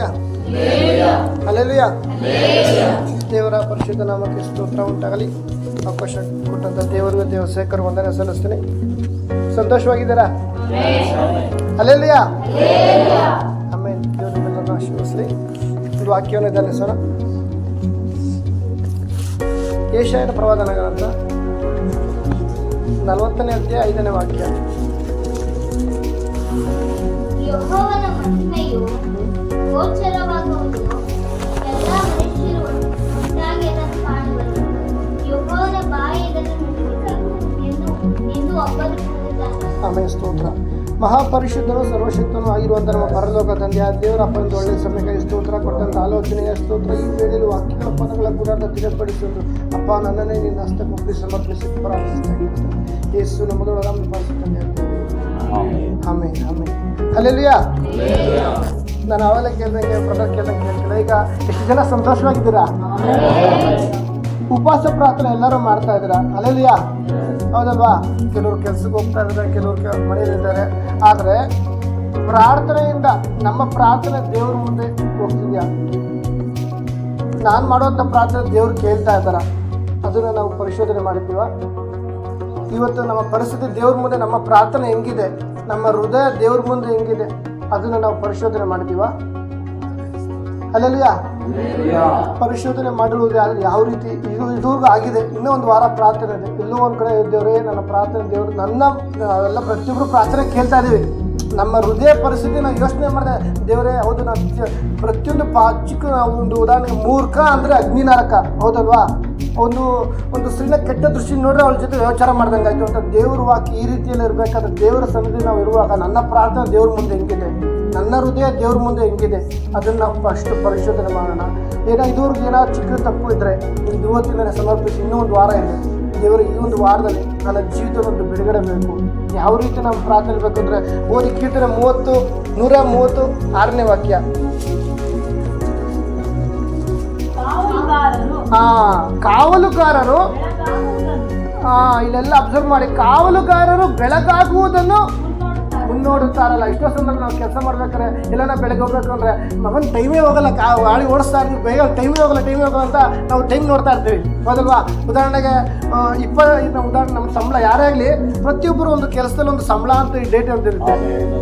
Hallelujah, hallelujah. ದೇವರ ಪರಿಶುದ್ಧ ನಾಮಕ್ಕೆ ಸ್ತೋತ್ರ ಉಂಟಾಗಲಿ. ಅವಕಾಶ ಕೊಟ್ಟಂತ ದೇವರಿಗೆ ದೇವಸೇಕರು ವಂದನೆ ಸಲ್ಲಿಸ್ತೀನಿ. ಸಂತೋಷವಾಗಿದ್ದೀರಾ? Hallelujah, amen. ದೇವರು ನಿಮ್ಮೆಲ್ಲರನ್ನು ಆಶೀರ್ವದಿಸಲಿ. ಒಂದು ವಾಕ್ಯವನ್ನು ಧ್ಯಾನಿಸೋಣ. ಯೆಶಾಯನ ಪ್ರವಾದನ ಗ್ರಂಥ 40ನೇ ಅಧ್ಯಾಯ 5ನೇ ವಾಕ್ಯ. ಯೆಹೋವನ ಮಹಿಮೆಯು ಗೋಚರವಾಗುವುದು, ಎಲ್ಲ ಮನುಷ್ಯರು ಒಟ್ಟಾಗಿ ಅದನ್ನು ಕಾಣುವರು. ಯೆಹೋವನ ಬಾಯಿ ಇದನ್ನು ನುಡಿದಿದೆ ಎಂದು ಒಬ್ಬರು ಹೇಳಿದ್ದಾರೆ. ಆಮೆನ್. ಸ್ತೋತ್ರ. ಮಹಾಪರಿಶುದ್ಧನು ಸರ್ವಶಕ್ತನೂ ಆಗಿರುವಂಥ ನಮ್ಮ ಪರಲೋಕ ತಂದೆಯ ದೇವರ ಅಪ್ಪ ಒಂದು ಒಳ್ಳೆಯ ಸಮಯಕ್ಕೆ ಸ್ತೋತ್ರ ಕೊಟ್ಟಂಥ ಆಲೋಚನೆಯ ಸ್ತೋತ್ರ. ಈ ವೇಳೆಯಲ್ಲಿ ವಾಕ್ಯಗಳ ಪದಗಳ ಗುಣಾರ್ಥ ತಿಳಿಯಪಡಿಸುವುದು ಅಪ್ಪ, ನನ್ನನ್ನೇ ನಿನ್ನ ಹಸ್ತಕ್ಕೆ ಒಪ್ಪಿ ಸಮರ್ಪಿಸಿ ಪ್ರಾರ್ಥಿಸ್ತಾ ಇದ್ದೇನೆ. ಯೇಸು ನಮ್ಮದೊಳಗೆ ನಮ್ಮ ತಂದೆ. Amen, amen. ಹಲ್ಲೆಲೂಯಾ. ನಾನು ಅವೆಲ್ಲ ಕೇಳ್ದಂಗೆ ಬ್ರದರ್ ಕೇಳ್ದಂಗೆ ಕೇಳ್ತಿಲ್ಲ. ಈಗ ಎಷ್ಟು ಜನ ಸಂತೋಷವಾಗಿದ್ದೀರಾ? ಉಪವಾಸ ಪ್ರಾರ್ಥನೆ ಎಲ್ಲರೂ ಮಾಡ್ತಾ ಇದ್ದೀರಾ? ಹಲ್ಲೆಲೂಯಾ, ಹೌದಲ್ವಾ? ಕೆಲವರು ಕೆಲ್ಸಕ್ಕೆ ಹೋಗ್ತಾ ಇದ್ದಾರೆ, ಕೆಲವರು ಮನೆಯಲ್ಲಿದ್ದಾರೆ. ಆದರೆ ಪ್ರಾರ್ಥನೆಯಿಂದ ನಮ್ಮ ಪ್ರಾರ್ಥನೆ ದೇವ್ರ ಮುಂದೆ ಹೋಗ್ತಿದ್ಯಾ? ನಾನು ಮಾಡೋಂಥ ಪ್ರಾರ್ಥನೆ ದೇವ್ರು ಕೇಳ್ತಾ ಇದ್ದಾರ? ಅದನ್ನು ನಾವು ಪರಿಶೋಧನೆ ಮಾಡಿದ್ದೀವ? ಇವತ್ತು ನಮ್ಮ ಪರಿಸ್ಥಿತಿ ದೇವ್ರ ಮುಂದೆ, ನಮ್ಮ ಪ್ರಾರ್ಥನೆ ಹೆಂಗಿದೆ, ನಮ್ಮ ಹೃದಯ ದೇವ್ರ ಮುಂದೆ ಹೆಂಗಿದೆ, ಅದನ್ನು ನಾವು ಪರಿಶೋಧನೆ ಮಾಡಿದ್ದೀವ? ಹಲ್ಲೆಲೂಯಾ. ಪರಿಶೋಧನೆ ಮಾಡಿರುವುದು ಯಾವ ರೀತಿ ಇದುವರೆಗೂ ಆಗಿದೆ. ಇನ್ನೂ ಒಂದು ವಾರ ಪ್ರಾರ್ಥನೆ ಇದೆ. ಎಲ್ಲೋ ಒಂದು ಕಡೆ ದೇವರೇ ನನ್ನ ಪ್ರಾರ್ಥನೆ ದೇವರು ನಾವೆಲ್ಲ ಪ್ರತಿಯೊಬ್ಬರು ಪ್ರಾರ್ಥನೆ ಕೇಳ್ತಾ ಇದ್ದೀವಿ. ನಮ್ಮ ಹೃದಯ ಪರಿಸ್ಥಿತಿ ನಾವು ಯೋಚನೆ ಮಾಡಿದೆ. ದೇವರೇ, ಹೌದು, ನಾವು ಪ್ರತಿಯೊಂದು ಚಿಕ್ಕ ಒಂದು ಉದಾಹರಣೆ, ಮೂರ್ಖ ಅಂದರೆ ಅಗ್ನಿನಾರಕ, ಹೌದಲ್ವಾ? ಒಂದು ಸ್ತ್ರೀನ ಕೆಟ್ಟ ದೃಷ್ಟಿ ನೋಡ್ರೆ ಅವಳ ಜೊತೆ ವ್ಯವಚಾರ ಮಾಡ್ದಂಗೆ ಆಯಿತು ಅಂತ ದೇವ್ರ ವಾಕ್ಯ ಈ ರೀತಿಯಲ್ಲಿ ಇರಬೇಕಾದ್ರೆ ದೇವರ ಸನ್ನಿಧಿ ನಾವು ಇರುವಾಗ ನನ್ನ ಪ್ರಾರ್ಥನೆ ದೇವ್ರ ಮುಂದೆ ಹೆಂಗಿದೆ, ನನ್ನ ಹೃದಯ ದೇವ್ರ ಮುಂದೆ ಹೆಂಗಿದೆ, ಅದನ್ನು ನಾವು ಫಸ್ಟ್ ಪರಿಶೋಧನೆ ಮಾಡೋಣ. ಇದುವರೆಗೂ ಏನಾದ್ರು ಚಿಕ್ಕ ತಪ್ಪು ಇದ್ದರೆ ಇವತ್ತಿನ ಸಮರ್ಪಿಸಿ. ಇನ್ನೂ ಒಂದು ವಾರ ಇದೆ. ದೇವರು ಈ ಒಂದು ವಾರದಲ್ಲಿ ನನ್ನ ಜೀವಿತವನ್ನು ಬಿಡುಗಡೆ ಬೇಕು. ಯಾವ ರೀತಿ ನಾವು ಪ್ರಾರ್ಥನೆ ಬೇಕಂದ್ರೆ ಓದಿ ಕೀರ್ತನೆ 136ನೇ ವಾಕ್ಯ. ಕಾವಲುಗಾರರು ಇಲ್ಲೆಲ್ಲ ಅಬ್ಸರ್ವ್ ಮಾಡಿ. ಕಾವಲುಗಾರರು ಬೆಳಗಾಗುವುದನ್ನು ಮುನ್ನೋಡುತ್ತಾರಲ್ಲ. ಎಷ್ಟೋ ಸಂದರ್ಭ ನಾವು ಕೆಲಸ ಮಾಡ್ಬೇಕಾದ್ರೆ ಎಲ್ಲ ನಾವು ಬೆಳಗ್ಗೆ ಹೋಗ್ಬೇಕಂದ್ರೆ ಮಗನ ಟೈಮೇ ಹೋಗಲ್ಲ, ಗಾಳಿ ಓಡಿಸ್ತಾ ಇರ್ತೀವಿ, ಬೇಗ ಟೈಮೇ ಹೋಗಲ್ಲ ಅಂತ ನಾವು ಟೈಮ್ ನೋಡ್ತಾ ಇರ್ತೀವಿ, ಹೌದಲ್ವಾ? ಉದಾಹರಣೆಗೆ ಉದಾಹರಣೆ ನಮ್ಮ ಸಂಬಳ ಯಾರೇ ಆಗಲಿ, ಪ್ರತಿಯೊಬ್ಬರು ಒಂದು ಕೆಲಸದಲ್ಲಿ ಒಂದು ಸಂಬಳ ಅಂತ ಡೇಟ್ ಅಂತ ಇರುತ್ತೆ,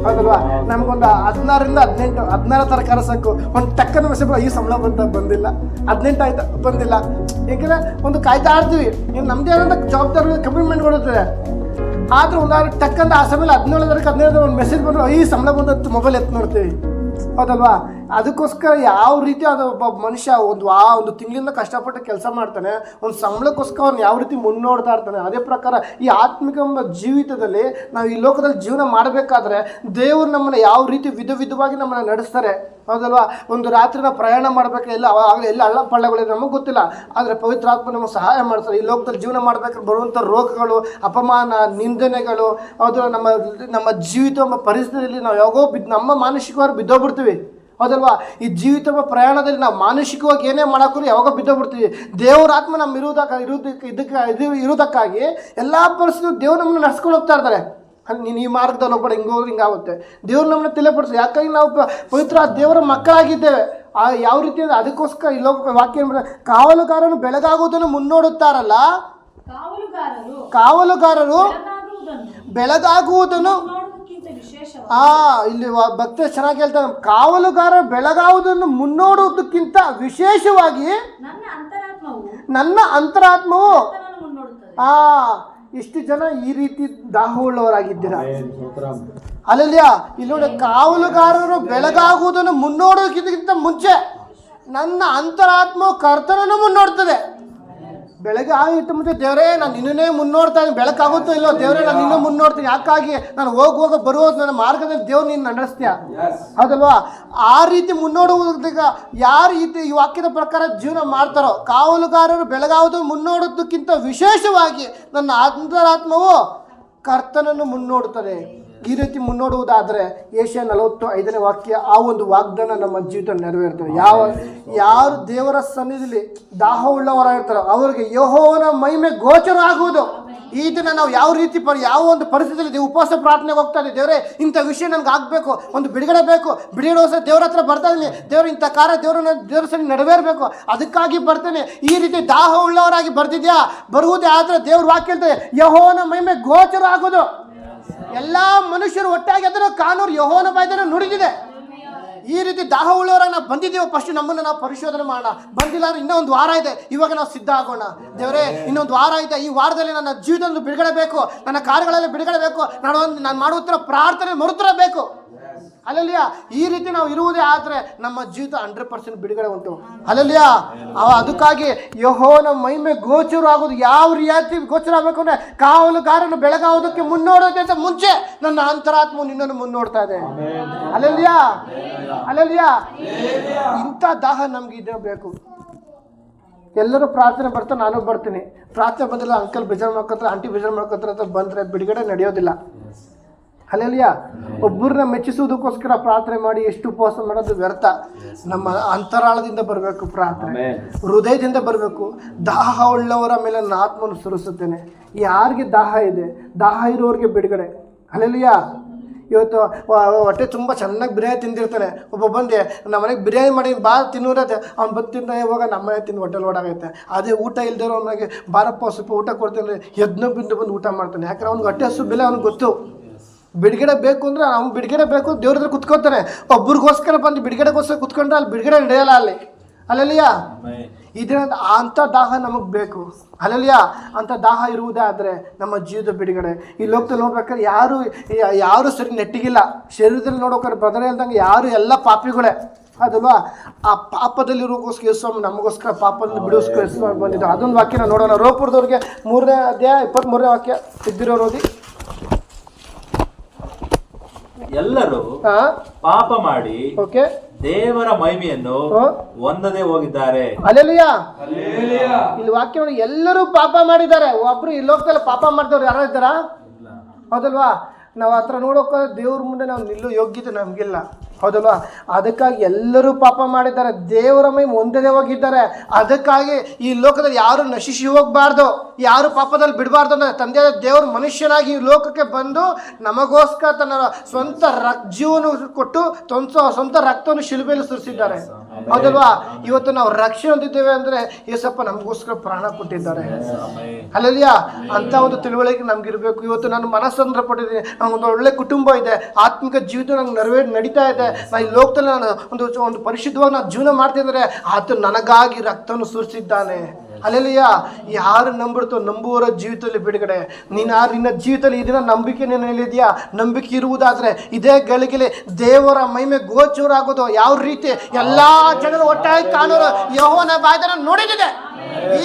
ಹೌದಲ್ವಾ? ನಮಗೊಂದು 16ರಿಂದ 18 ತರಕಾರಿ ಸಾಕು, ಒಂದು ಟಕ್ಕನ ಮೆಸೇಜ್ ಈ ಸಂಬಳ ಬಂದಿಲ್ಲ, 18 ಆಯ್ತು ಬಂದಿಲ್ಲ. ಏಕೆಂದರೆ ಒಂದು ಕಾಯ್ತಾ ಇರ್ತೀವಿ. ಇನ್ನು ನಮ್ಮದೇ ಆದಂಥ ಜವಾಬ್ದಾರಿ ಕಮಿಟ್ಮೆಂಟ್ ಕೊಡುತ್ತದೆ. ಆದರೂ ಒಂದಾದ್ರು ಟಕ್ಕಂತ ಆ ಸಮಯ 17 ಒಂದು ಮೆಸೇಜ್ ಬಂದರೆ ಈ ಸಂಬಳ ಬಂದದ್ದು ಮೊಬೈಲ್ ಎತ್ತು ನೋಡ್ತೀವಿ, ಹೌದಲ್ವಾ? ಅದಕ್ಕೋಸ್ಕರ ಯಾವ ರೀತಿ ಅದು ಒಬ್ಬ ಮನುಷ್ಯ ಒಂದು ತಿಂಗಳಿಂದ ಕಷ್ಟಪಟ್ಟು ಕೆಲಸ ಮಾಡ್ತಾನೆ, ಒಂದು ಸಂಬಳಕ್ಕೋಸ್ಕರ ಅವ್ನು ಯಾವ ರೀತಿ ಮುನ್ನೋಡ್ತಾ ಇರ್ತಾನೆ. ಅದೇ ಪ್ರಕಾರ ಈ ಆತ್ಮಿಕ ಜೀವಿತದಲ್ಲಿ ನಾವು ಈ ಲೋಕದಲ್ಲಿ ಜೀವನ ಮಾಡಬೇಕಾದ್ರೆ ದೇವರು ನಮ್ಮನ್ನು ಯಾವ ರೀತಿ ವಿಧವಾಗಿ ನಮ್ಮನ್ನು ನಡೆಸ್ತಾರೆ, ಹೌದಲ್ವಾ? ಒಂದು ರಾತ್ರಿ ನಾವು ಪ್ರಯಾಣ ಮಾಡಬೇಕು, ಎಲ್ಲ ಹಳ್ಳ ಪಳ್ಳಗಳಿದೆ, ನಮಗೆ ಗೊತ್ತಿಲ್ಲ. ಆದರೆ ಪವಿತ್ರ ಆತ್ಮ ನಮಗೆ ಸಹಾಯ ಮಾಡ್ತಾರೆ. ಈ ಲೋಕದಲ್ಲಿ ಜೀವನ ಮಾಡಬೇಕಾದ್ರೆ ಬರುವಂಥ ರೋಗಗಳು, ಅಪಮಾನ, ನಿಂದನೆಗಳು, ಹೌದು, ನಮ್ಮ ಜೀವಿತ ಎಂಬ ಪರಿಸ್ಥಿತಿಯಲ್ಲಿ ನಾವು ಯಾವಾಗೋ ನಮ್ಮ ಮಾನಸಿಕವಾಗಿ ಬಿದ್ದೋಗ್ಬಿಡ್ತೀವಿ, ಹೌದಲ್ವಾ? ಈ ಜೀವಿತ ಪ್ರಯಾಣದಲ್ಲಿ ನಾವು ಮಾನಸಿಕವಾಗಿ ಏನೇ ಮಾಡೋಕ್ಕೂ ಯಾವಾಗ ಬಿದ್ದೋಗ್ಬಿಡ್ತೀವಿ. ದೇವ್ರ ಆತ್ಮ ನಮ್ಮ ಇರೋದಕ್ಕಾಗಿ ಎಲ್ಲ ಪರಿಸ್ಥಿತಿ ದೇವ್ರು ನಮ್ಮನ್ನು ನಡ್ಸ್ಕೊಂಡು ಹೋಗ್ತಾ ಇರ್ತಾರೆ. ನೀನು ಈ ಮಾರ್ಗದಲ್ಲಿ ಹೋಗ್ಬೇಡ, ಹಿಂಗೋದ್ರೆ ಹಿಂಗಾಗುತ್ತೆ. ದೇವ್ರು ನಮ್ಮನ್ನ ತಿಳಿಪಡಿಸಿ. ಯಾಕಾಗಿ ನಾವು ಪವಿತ್ರ ದೇವರ ಮಕ್ಕಳಾಗಿದ್ದೇವೆ. ಯಾವ ರೀತಿ ಅಂದರೆ ಅದಕ್ಕೋಸ್ಕರ ಈ ಲೋಕ ವಾಕ್ಯ ಕಾವಲುಗಾರನು ಬೆಳಗಾಗುವುದನ್ನು ಮುನ್ನೋಡುತ್ತಾರಲ್ಲ, ಕಾವಲುಗಾರರು ಬೆಳಗಾಗುವುದನ್ನು ಇಲ್ಲಿ ಭಕ್ತ ಚೆನ್ನಾಗಿ ಹೇಳ್ತಾರೆ. ಕಾವಲುಗಾರ ಬೆಳಗಾವುದನ್ನು ಮುನ್ನೋಡುವುದಕ್ಕಿಂತ ವಿಶೇಷವಾಗಿ ನನ್ನ ಅಂತರಾತ್ಮವು ಎಷ್ಟು ಜನ ಈ ರೀತಿ ದಾಹವುಳ್ಳವರಾಗಿದ್ದೀರಾ? ಹಲ್ಲೆಲೂಯಾ. ಇಲ್ಲಿ ನೋಡಿ, ಕಾವಲುಗಾರರು ಬೆಳಗಾಗುವುದನ್ನು ಮುನ್ನೋಡೋದಕ್ಕಿಂತ ಮುಂಚೆ ನನ್ನ ಅಂತರಾತ್ಮವು ಕರ್ತನನ್ನು ಮುನ್ನೋಡ್ತದೆ. ಬೆಳಗ್ಗೆ ಆಗಿತ್ತು ಮುಂಚೆ ದೇವರೇ ನಾನು ನಿನ್ನೇ ಮುನ್ನೋಡ್ತಾ ಇದ್ದೀನಿ, ಬೆಳಕಾಗುತ್ತೋ ಇಲ್ಲೋ ದೇವರೇ ನಾನು ಇನ್ನೂ ಮುನ್ನೋಡ್ತೀನಿ. ಯಾಕಾಗಿ ನಾನು ಹೋಗುವಾಗ ಬರುವುದು ನನ್ನ ಮಾರ್ಗದಲ್ಲಿ ದೇವ್ರು ನೀನು ನಡೆಸ್ತೀಯ, ಹೌದಲ್ವಾ? ಆ ರೀತಿ ಮುನ್ನೋಡುವುದೀಗ ಯಾರು ಈ ವಾಕ್ಯದ ಪ್ರಕಾರ ಜೀವನ ಮಾಡ್ತಾರೋ, ಕಾವಲುಗಾರರು ಬೆಳಗಾವುದು ಮುನ್ನೋಡೋದಕ್ಕಿಂತ ವಿಶೇಷವಾಗಿ ನನ್ನ ಅಂತರಾತ್ಮವು ಕರ್ತನನ್ನು ಮುನ್ನೋಡುತ್ತದೆ. ಈ ರೀತಿ ಮುನ್ನೋಡುವುದಾದರೆ ಯೆಶಾಯ 45ನೇ ವಾಕ್ಯ, ಆ ಒಂದು ವಾಗ್ದಾನ ನಮ್ಮ ಜೀವಿತ ನೆರವೇರ್ತದೆ. ಯಾರು ದೇವರ ಸನ್ನಿಧಿಯಲ್ಲಿ ದಾಹವುಳ್ಳವರಾಗಿರ್ತಾರೋ ಅವರಿಗೆ ಯೆಹೋವನ ಮಹಿಮೆ ಗೋಚರ ಆಗುವುದು. ಈ ದಿನ ನಾವು ಯಾವ ರೀತಿ ಯಾವ ಒಂದು ಪರಿಸ್ಥಿತಿಯಲ್ಲಿ ಉಪವಾಸ ಪ್ರಾರ್ಥನೆಗೆ ಹೋಗ್ತಾ ಇದ್ದೀವಿ. ದೇವರೇ ಇಂಥ ವಿಷಯ ನನಗೆ ಆಗಬೇಕು, ಒಂದು ಬಿಡುಗಡೆ ಬೇಕು, ಬಿಡುಗಡೆ ದೇವ್ರ ಹತ್ರ ಬರ್ತಾ ಇದ್ದೀನಿ. ದೇವರು ಇಂಥ ಕಾರ್ಯ ದೇವರ ಸರಿ ನೆರವೇರಬೇಕು, ಅದಕ್ಕಾಗಿ ಬರ್ತೇನೆ. ಈ ರೀತಿ ದಾಹ ಉಳ್ಳವರಾಗಿ ಬರ್ತಿದ್ಯಾ? ಬರುವುದೇ ಆದರೆ ದೇವ್ರ ವಾಕ್ಯ ಹೇಳ್ತದೆ, ಯೆಹೋವನ ಮಹಿಮೆ ಗೋಚರ ಆಗೋದು. ಎಲ್ಲ ಮನುಷ್ಯರು ಒಟ್ಟಾಗಿ ಅದನ್ನು ಕಾನೂರು ಯೆಹೋವನ ಬಾಯಿಯನ್ನು ನುಡಿದಿದೆ. ಈ ರೀತಿ ದಾಹ ಉಳ್ಳವರಾಗಿ ನಾವು ಬಂದಿದ್ದೀವಿ. ಫಸ್ಟ್ ನಮ್ಮನ್ನು ನಾವು ಪರಿಶೋಧನೆ ಮಾಡೋಣ. ಬಂದಿಲ್ಲ ಅಂದ್ರೆ ಇನ್ನೂ ಒಂದು ವಾರ ಇದೆ, ಇವಾಗ ನಾವು ಸಿದ್ಧ ಆಗೋಣ. ದೇವರೇ ಇನ್ನೊಂದು ವಾರ ಇದೆ, ಈ ವಾರದಲ್ಲಿ ನನ್ನ ಜೀವಿತದಲ್ಲಿ ಬಿಡುಗಡೆ ಬೇಕು, ನನ್ನ ಕಾರ್ಯಗಳಲ್ಲಿ ಬಿಡುಗಡೆ ಬೇಕು, ನಾನು ಮಾಡುತ್ತಿರೋ ಪ್ರಾರ್ಥನೆ ಮರುತ್ತರ ಬೇಕು. ಅಲ್ಲಲ್ಲಿಯ ಈ ರೀತಿ ನಾವು ಇರುವುದೇ ಆದರೆ ನಮ್ಮ ಜೀವಿತ 100% ಬಿಡುಗಡೆ ಉಂಟು. ಅಲ್ಲಲ್ಲಿಯ ಅದಕ್ಕಾಗಿ ಯೆಹೋವನ ಮಹಿಮೆ ಗೋಚರ ಆಗೋದು ಯಾವ ರೀತಿ ಗೋಚರ ಆಗಬೇಕು ಅಂದರೆ, ಕಾವಲುಗಾರನು ಬೆಳಗಾಗೋದಕ್ಕೆ ಮುನ್ನೋಡೋದಕ್ಕಿಂತ ಮುಂಚೆ ನನ್ನ ಅಂತರಾತ್ಮ ನಿನ್ನನ್ನು ಮುನ್ನೋಡ್ತಾ ಇದೆ. ಅಲ್ಲಲ್ಲಿಯ ಅಲ್ಲಲ್ಲಿಯ ಇಂಥ ದಾಹ ನಮ್ಗೆ ಇದೇ ಬೇಕು. ಎಲ್ಲರೂ ಪ್ರಾರ್ಥನೆ ಬರ್ತಾರೆ, ನಾನು ಬರ್ತೀನಿ. ಪ್ರಾರ್ಥನೆ ಬಂದಿಲ್ಲ, ಅಂಕಲ್ ಬೇಜಾರು ಮಾಡ್ಕೊತಾರೆ, ಆಂಟಿ ಬೇಜಾರು ಮಾಡ್ಕೊತಾರೆ ಅಂತ ಬಂದರೆ ಬಿಡುಗಡೆ ನಡೆಯೋದಿಲ್ಲ. ಅಲ್ಲೆಲ್ಲಿಯ ಒಬ್ಬರನ್ನ ಮೆಚ್ಚಿಸುವುದಕ್ಕೋಸ್ಕರ ಪ್ರಾರ್ಥನೆ ಮಾಡಿ ಎಷ್ಟು ಉಪವಾಸ ಮಾಡೋದು ವ್ಯರ್ಥ. ನಮ್ಮ ಅಂತರಾಳದಿಂದ ಬರಬೇಕು ಪ್ರಾರ್ಥನೆ, ಹೃದಯದಿಂದ ಬರಬೇಕು. ದಾಹ ಉಳ್ಳವರ ಮೇಲೆ ನನ್ನ ಆತ್ಮವನ್ನು ಸುರಿಸುತ್ತೇನೆ. ಯಾರಿಗೆ ದಾಹ ಇದೆ, ದಾಹ ಇರೋರಿಗೆ ಬಿಡುಗಡೆ. ಅಲ್ಲೆಲ್ಲಿಯ ಇವತ್ತು ಹೊಟ್ಟೆ ತುಂಬ ಚೆನ್ನಾಗಿ ಬಿರಿಯಾನಿ ತಿಂದಿರ್ತಾನೆ. ಒಬ್ಬ ಬಂದೆ ನಮ್ಮ ಮನೆಗೆ ಬಿರಿಯಾನಿ ಮಾಡಿ ಬಾ ತಿನ್ನೋರತ್ತೆ, ಅವ್ನು ಬಂದು ತಿಂದ ಇವಾಗ ನಮ್ಮ ಮನೆ ತಿಂದು ಹೊಟ್ಟೆ ಲೋಡಾಗೈತೆ. ಅದೇ ಊಟ ಇಲ್ದಿರೋ ಅವನಿಗೆ ಬಾರಪ್ಪ ಸ್ವಲ್ಪ ಊಟ ಕೊಡ್ತೇನೆ, ಎದ್ನೋ ಬಿಂದು ಬಂದು ಊಟ ಮಾಡ್ತಾನೆ. ಯಾಕಂದ್ರೆ ಅವ್ನಿಗೆ ಹೊಟ್ಟೆ ಹಸು ಬೆಲೆ ಅವ್ನಿಗೆ ಗೊತ್ತು. ಬಿಡುಗಡೆ ಬೇಕು ಅಂದರೆ ಅವ್ನು ಬಿಡುಗಡೆ ಬೇಕು, ದೇವ್ರ ಹತ್ರ ಕುತ್ಕೋತಾನೆ. ಒಬ್ರಿಗೋಸ್ಕರ ಬಂದು ಬಿಡುಗಡೆಗೋಸ್ಕರ ಕುತ್ಕೊಂಡ್ರೆ ಅಲ್ಲಿ ಬಿಡುಗಡೆ ನಡೆಯಲ್ಲ. ಅಲ್ಲಲ್ಲಿಯ ಈ ದಿನ ಅಂಥ ದಾಹ ನಮಗೆ ಬೇಕು. ಅಲ್ಲಲ್ಲಿಯ ಅಂಥ ದಾಹ ಇರುವುದೇ ಆದರೆ ನಮ್ಮ ಜೀವದ ಬಿಡುಗಡೆ. ಈ ಲೋಕದಲ್ಲಿ ನೋಡ್ಬೇಕಾದ್ರೆ ಯಾರು ಸರಿ ನೆಟ್ಟಿಗಿಲ್ಲ. ಶರೀರದಲ್ಲಿ ನೋಡೋಕೆ ಬದನೆ ಇಲ್ದಂಗೆ ಯಾರು ಎಲ್ಲ ಪಾಪಿಗಳೇ ಅದಲ್ವಾ. ಆ ಪಾಪದಲ್ಲಿರೋಗೋಸ್ಕರ ಯೇಸು ನಮಗೋಸ್ಕರ ಪಾಪದಲ್ಲಿ ಬಿಡಿಸ್ಕೊ ಯೇಸು ಬಂದಿದ್ದು. ಅದೊಂದು ವಾಕ್ಯನ ನೋಡೋಣ. ರೋಪುರದವ್ರಿಗೆ 3ನೇ ಅಧ್ಯಾಯ 23ನೇ ವಾಕ್ಯ ಇದ್ದಿರೋರು ಓದಿ. ಎಲ್ಲರೂ ಪಾಪ ಮಾಡಿ ಓಕೆ ದೇವರ ಮಹಿಮೆಯನ್ನು ಹೊಂದದೆ ಹೋಗಿದ್ದಾರೆ. ಹಲ್ಲೆಲೂಯಾ. ಇಲ್ಲಿ ವಾಕ್ಯ ನೋಡಿ, ಎಲ್ಲರೂ ಪಾಪ ಮಾಡಿದ್ದಾರೆ. ಒಬ್ರು ಈ ಲೋಕದಲ್ಲಿ ಪಾಪ ಮಾಡಿದವ್ರು ಯಾರು ಇದ್ದಾರಾ? ಹೌದಲ್ವಾ? ನಾವು ಆ ಥರ ನೋಡೋಕೆ ದೇವ್ರ ಮುಂದೆ ನಾವು ನಿಲ್ಲೋ ಯೋಗ್ಯತೆ ನಮಗಿಲ್ಲ. ಹೌದಲ್ವಾ? ಅದಕ್ಕಾಗಿ ಎಲ್ಲರೂ ಪಾಪ ಮಾಡಿದ್ದಾರೆ, ದೇವರ ಮಹಿಮೆ ಹೊಂದದೆ ಹೋಗಿದ್ದಾರೆ. ಅದಕ್ಕಾಗಿ ಈ ಲೋಕದಲ್ಲಿ ಯಾರು ನಶಿಸಿ ಹೋಗಬಾರ್ದು, ಯಾರು ಪಾಪದಲ್ಲಿ ಬಿಡಬಾರ್ದು ಅಂದರೆ ತಂದೆಯಾದ ದೇವರು ಮನುಷ್ಯನಾಗಿ ಈ ಲೋಕಕ್ಕೆ ಬಂದು ನಮಗೋಸ್ಕರ ತನ್ನ ಸ್ವಂತ ಜೀವನ ಕೊಟ್ಟು ಸ್ವಂತ ರಕ್ತವನ್ನು ಶಿಲುಬೆಯಲ್ಲಿ ಸುರಿಸಿದ್ದಾರೆ. ಹೌದಲ್ವಾ? ಇವತ್ತು ನಾವು ರಕ್ಷಣೆ ಹೊಂದಿದ್ದೇವೆ ಅಂದರೆ ಯೇಸಪ್ಪ ನಮಗೋಸ್ಕರ ಪ್ರಾಣ ಕೊಟ್ಟಿದ್ದಾರೆ. ಅಲ್ಲಲ್ಲಿಯ ಅಂಥ ಒಂದು ತಿಳುವಳಿಕೆ ನಮ್ಗಿರ್ಬೇಕು. ಇವತ್ತು ನಾನು ಮನಸ್ಸಂದ್ರ ಪಟ್ಟಿದ್ದೀನಿ, ನನಗೊಂದು ಒಳ್ಳೆ ಕುಟುಂಬ ಇದೆ, ಆತ್ಮಿಕ ಜೀವಿತ ನಂಗೆ ನಡೀತಾ ಇದೆ. ನಾನು ಈ ಲೋಕದಲ್ಲಿ ನಾನು ಒಂದು ಪರಿಶುದ್ಧವಾಗಿ ನಾನು ಜೀವನ ಮಾಡ್ತಿದ್ದಾರೆ. ಆತ ನನಗಾಗಿ ರಕ್ತವನ್ನು ಸುರಿಸಿದ್ದಾನೆ. ಅಲ್ಲೆಲ್ಲಿಯ ಯಾರು ನಂಬುವವರ ಜೀವಿತದಲ್ಲಿ ಬಿಡುಗಡೆ. ನಿನ್ನ ಜೀವಿತದಲ್ಲಿ ಈ ದಿನ ನಂಬಿಕೆ ನಿನ್ನಲ್ಲಿದೆಯಾ? ನಂಬಿಕೆ ಇರುವುದಾದರೆ ಇದೇ ಗಳಿಗೆಯಲ್ಲಿ ದೇವರ ಮಹಿಮೆ ಗೋಚರ ಆಗೋದು. ಯಾವ ರೀತಿ ಎಲ್ಲ ಜನರು ಒಟ್ಟಾಗಿ ಕಾಣೋರು ಯೆಹೋವನ ಬಾಯಿಯನ್ನು ನುಡಿದಿದೆ.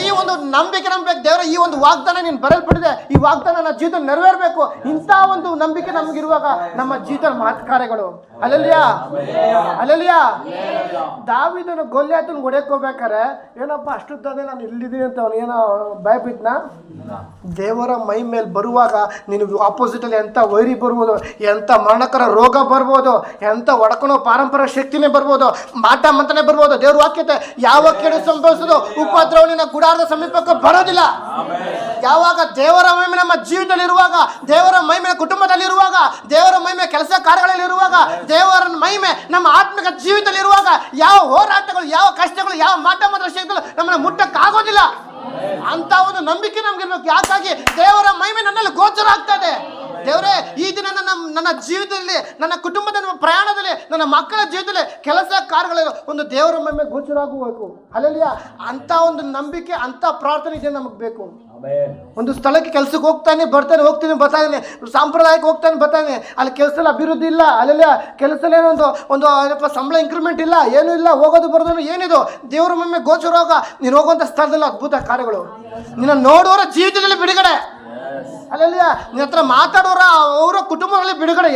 ಈ ಒಂದು ನಂಬಿಕೆ ನಂಬಬೇಕು. ದೇವರ ಈ ಒಂದು ವಾಗ್ದಾನ ನೀನು ಬರೆಯಲ್ಪಟ್ಟಿದೆ, ಈ ವಾಗ್ದಾನ ನನ್ನ ಜೀವಿತ ನೆರವೇರಬೇಕು. ಇಂಥ ಒಂದು ನಂಬಿಕೆ ನಮಗಿರುವಾಗ ನಮ್ಮ ಜೀವಿತ ಮಹತ್ ಕಾರ್ಯಗಳು. ಅಲ್ಲೆಲ್ಲಿಯಾ ಅಲ್ಲೆಲ್ಲಿಯಾ ದಾವೀದನು ಗೊಲ್ಯಾತನ ಹೊಡೆಯೋಕೋಬೇಕಾರೆ ಏನಪ್ಪ ಅಷ್ಟೊತ್ತಾನೆ ನಾನು ಇಲ್ಲಿದ್ದೀನಿ ಅಂತ ಅವನೇನೋ ಭಯ ಬಿದ್ನ? ದೇವರ ಮೈ ಮೇಲೆ ಬರುವಾಗ ನೀನು ಆಪೋಸಿಟಲ್ಲಿ ಎಂಥ ವೈರಿ ಬರ್ಬೋದು, ಎಂಥ ಮರಣಕರ ರೋಗ ಬರ್ಬೋದು, ಎಂಥ ಒಡ್ಕೊಳೋ ಪಾರಂಪರಿಕ ಶಕ್ತಿನೇ ಬರ್ಬೋದು, ಮಾಟ ಮಂತ್ರನೇ ಬರ್ಬೋದು. ದೇವ್ರ ವಾಕ್ಯತೆ ಯಾವ ಕೇಡು ಸಂಭವಿಸೋದು ಉಪದ್ರವ ನಿನ್ನ ಗುಡಾರದ ಸಮೀಪಕ್ಕೆ ಬರೋದಿಲ್ಲ. ಯಾವಾಗ ದೇವರ ಮಹಿಮೆ ನಮ್ಮ ಜೀವಿತದಲ್ಲಿ ಇರುವಾಗ, ದೇವರ ಮಹಿಮೆ ಕುಟುಂಬದಲ್ಲಿರುವಾಗ, ದೇವರ ಮಹಿಮೆ ಕೆಲಸ ಕಾರ್ಯಗಳಲ್ಲಿ ಇರುವಾಗ, ದೇವರ ಮಹಿಮೆ ನಮ್ಮ ಆತ್ಮಿಕ ಜೀವಿತದಲ್ಲಿ ಇರುವಾಗ ಯಾವ ಹೋರಾಟಗಳು, ಯಾವ ಕಷ್ಟಗಳು, ಯಾವ ಮಾಟ ಮಂತ್ರ ಶಕ್ತಿಗಳು ನಮ್ಮನ್ನ ಮುಟ್ಟಕ್ಕಾಗೋದಿಲ್ಲ. ಅಂತ ಒಂದು ನಂಬಿಕೆ ನಮ್ಗಿರ್ಬೇಕು. ಯಾಕಾಗಿ ದೇವರ ಮಹಿಮೆ ನನ್ನಲ್ಲಿ ಗೋಚರ ಆಗ್ತಾ ಇದೆ. ದೇವರೇ ಈ ದಿನ ನನ್ನ ಜೀವಿತದಲ್ಲಿ, ನನ್ನ ಕುಟುಂಬದ ಪ್ರಯಾಣದಲ್ಲಿ, ನನ್ನ ಮಕ್ಕಳ ಜೀವಿತದಲ್ಲಿ ಕೆಲಸ ಕಾರ್ಯಗಳಲ್ಲಿ ಒಂದು ದೇವರ ಮಹಿಮೆ ಗೋಚರ ಆಗಬೇಕು. ಅಲ್ಲಲ್ಲಿಯ ಅಂತ ಒಂದು ನಂಬಿಕೆ, ಅಂತ ಪ್ರಾರ್ಥನೆ ಇದೆ ನಮಗೆ ಬೇಕು. ಒಂದು ಸ್ಥಳಕ್ಕೆ ಕೆಲಸಕ್ಕೆ ಹೋಗ್ತಾನೆ ಬರ್ತಾನೆ, ಸಾಂಪ್ರದಾಯಕ್ಕೆ ಹೋಗ್ತಾನೆ ಬರ್ತಾನೆ, ಅಲ್ಲಿ ಕೆಲಸದಲ್ಲಿ ಅಭಿವೃದ್ಧಿ ಇಲ್ಲ. ಅಲ್ಲೆಲ್ಲ ಕೆಲಸದಲ್ಲಿ ಒಂದು ಸಂಬಳ ಇಂಕ್ರಿಮೆಂಟ್ ಇಲ್ಲ, ಏನೂ ಇಲ್ಲ. ಹೋಗೋದು ಬರೋದು ಏನಿದು ದೇವರ ಮಹಿಮೆ ಗೋಚರ ಹೋಗ. ನೀನು ಹೋಗುವಂಥ ಸ್ಥಳದಲ್ಲಿ ಅದ್ಭುತ ಕಾರ್ಯಗಳು, ನಿನ್ನ ನೋಡುವವರ ಜೀವಿತದಲ್ಲಿ ಬಿಡುಗಡೆ. ಅಲ್ಲಲ್ಲಿಯ ನಿನ್ನ ಹತ್ರ ಮಾತಾಡೋರ ಅವರ ಕುಟುಂಬಗಳಲ್ಲಿ ಬಿಡುಗಡೆ.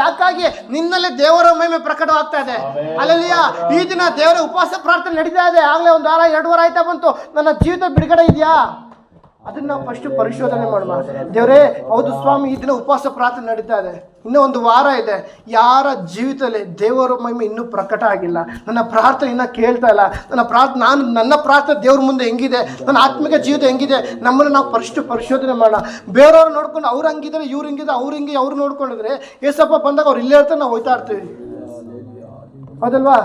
ಯಾಕಾಗಿ ನಿನ್ನಲ್ಲಿ ದೇವರ ಮಹಿಮೆ ಪ್ರಕಟವಾಗ್ತಾ ಇದೆ. ಅಲ್ಲಲ್ಲಿಯ ಈ ದಿನ ದೇವರ ಉಪವಾಸ ಪ್ರಾರ್ಥನೆ ನಡೀತಾ ಇದೆ. ಆಗಲೇ 1 ವಾರ 2 ವಾರ ಆಯ್ತಾ ಬಂತು. ನನ್ನ ಜೀವಿತ ಬಿಡುಗಡೆ ಇದೆಯಾ? ಅದನ್ನ ನಾವು ಫಸ್ಟ್ ಪರಿಶೋಧನೆ ಮಾಡೋಣ. ದೇವರೇ, ಹೌದು ಸ್ವಾಮಿ, ಈ ದಿನ ಉಪವಾಸ ಪ್ರಾರ್ಥನೆ ನಡೀತಾ ಇದೆ, ಇನ್ನೂ ಒಂದು ವಾರ ಇದೆ. ಯಾರ ಜೀವಿತದಲ್ಲಿ ದೇವರ ಮಹಿಮೆ ಇನ್ನೂ ಪ್ರಕಟ ಆಗಿಲ್ಲ, ನನ್ನ ಪ್ರಾರ್ಥನೆ ಇನ್ನೂ ಕೇಳ್ತಾ ಇಲ್ಲ, ನನ್ನ ಪ್ರಾರ್ಥನೆ ದೇವ್ರ ಮುಂದೆ ಹೆಂಗಿದೆ, ನನ್ನ ಆತ್ಮಿಕ ಜೀವಿತ ಹೆಂಗಿದೆ, ನಮ್ಮನ್ನು ನಾವು ಫಸ್ಟ್ ಪರಿಶೋಧನೆ ಮಾಡೋಣ. ಬೇರೆಯವ್ರು ನೋಡ್ಕೊಂಡು ಅವ್ರು ಹಂಗಿದ್ರೆ ಇವ್ರು ಹಿಂಗಿದ್ರೆ ಅವ್ರು ನೋಡ್ಕೊಂಡಿದ್ರೆ ಏಸಪ್ಪ ಬಂದಾಗ ಅವ್ರು ಇಲ್ಲೇ ಇರ್ತಾರೆ, ನಾವು ಹೋಯ್ತಾ ಇರ್ತೀವಿ. ಹೌದಲ್ವಾ?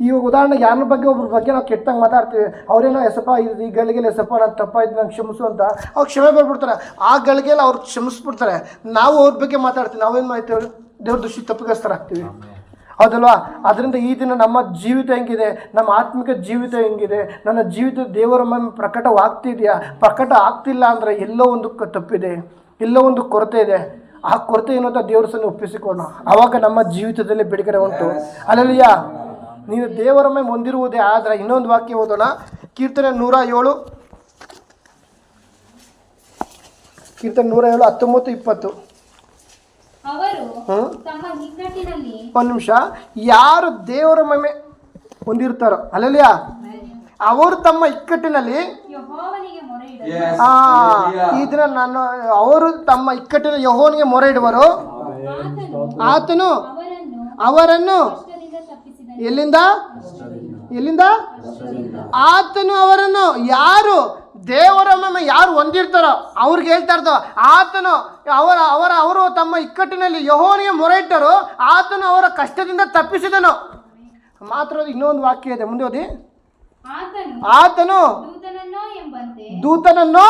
ಇವಾಗ ಉದಾಹರಣೆಗೆ ಯಾರ ಬಗ್ಗೆ ಒಬ್ರ ಬಗ್ಗೆ ನಾವು ಕೆಟ್ಟಂಗೆ ಮಾತಾಡ್ತೀವಿ, ಅವರೇನೋ ಎಸಪ್ಪ ಈ ಗಳಿಗೆಲ್ಲ ಎಸಪ್ಪ ನಾನು ತಪ್ಪಾಯ್ತು ನಂಗೆ ಕ್ಷಮಿಸು ಅಂತ ಅವ್ರು ಕ್ಷಮೆ ಬರ್ಬಿಡ್ತಾರೆ. ಆ ಗಳಿಗೆಲ್ಲ ಅವ್ರು ಕ್ಷಮಿಸ್ಬಿಡ್ತಾರೆ. ನಾವು ಅವ್ರ ಬಗ್ಗೆ ಮಾತಾಡ್ತೀವಿ, ನಾವೇನು ಮಾಡ್ತೀವಿ, ದೇವ್ರ ದೃಷ್ಟಿ ತಪ್ಪಿಗಸ್ತರಾಗ್ತೀವಿ. ಹೌದಲ್ವಾ? ಅದರಿಂದ ಈ ದಿನ ನಮ್ಮ ಜೀವಿತ ಹೆಂಗಿದೆ, ನಮ್ಮ ಆತ್ಮಿಕ ಜೀವಿತ ಹೆಂಗಿದೆ, ನನ್ನ ಜೀವಿತ ದೇವರ ಮೇಲೆ ಪ್ರಕಟವಾಗ್ತಿದೆಯಾ? ಪ್ರಕಟ ಆಗ್ತಿಲ್ಲ ಅಂದರೆ ಎಲ್ಲೋ ಒಂದು ತಪ್ಪಿದೆ, ಎಲ್ಲೋ ಒಂದು ಕೊರತೆ ಇದೆ. ಆ ಕೊರತೆ ಏನು ಅಂತ ದೇವ್ರ ಸಹ ಒಪ್ಪಿಸಿಕೊಳ್ಳೋಣ. ಆವಾಗ ನಮ್ಮ ಜೀವಿತದಲ್ಲಿ ಬಿಡುಗಡೆ ಉಂಟು. ಅಲ್ಲಲ್ಲಿಯ ನೀನು ದೇವರ ಮೇಲೆ ಹೊಂದಿರುವುದೇ ಆದರೆ. ಇನ್ನೊಂದು ವಾಕ್ಯ ಓದೋಣ, ಕೀರ್ತನೆ 107 19-20. ಒಂದು ನಿಮಿಷ. ಯಾರು ದೇವರ ಮಹಿಮೆ ಹೊಂದಿರ್ತಾರೋ, ಅಲ್ಲಲ್ಲಿಯ ಅವರು ತಮ್ಮ ಇಕ್ಕಟ್ಟಿನಲ್ಲಿ ಈ ದಿನ ಅವರು ತಮ್ಮ ಇಕ್ಕಟ್ಟಿನಲ್ಲಿ ಯೆಹೋವನಿಗೆ ಮೊರೆ ಇಡುವರು, ಆತನು ಅವರನ್ನು ಎಲ್ಲಿಂದ ಆತನು ಅವರನ್ನು, ಯಾರು ದೇವರ ಮಹಿಮೆ ಯಾರು ಹೊಂದಿರ್ತಾರೋ ಅವ್ರಿಗೆ ಹೇಳ್ತಾ ಇರ್ತಾವ, ಆತನು ಅವರು ತಮ್ಮ ಇಕ್ಕಟ್ಟಿನಲ್ಲಿ ಯೆಹೋವನಿಗೆ ಮೊರೆ ಇಟ್ಟರು, ಆತನು ಅವರ ಕಷ್ಟದಿಂದ ತಪ್ಪಿಸಿದನು. ಮಾತ್ರ ಇನ್ನೊಂದು ವಾಕ್ಯ ಇದೆ, ಮುಂದೆ ಓದಿ. ಆತನು ದೂತನನ್ನೋ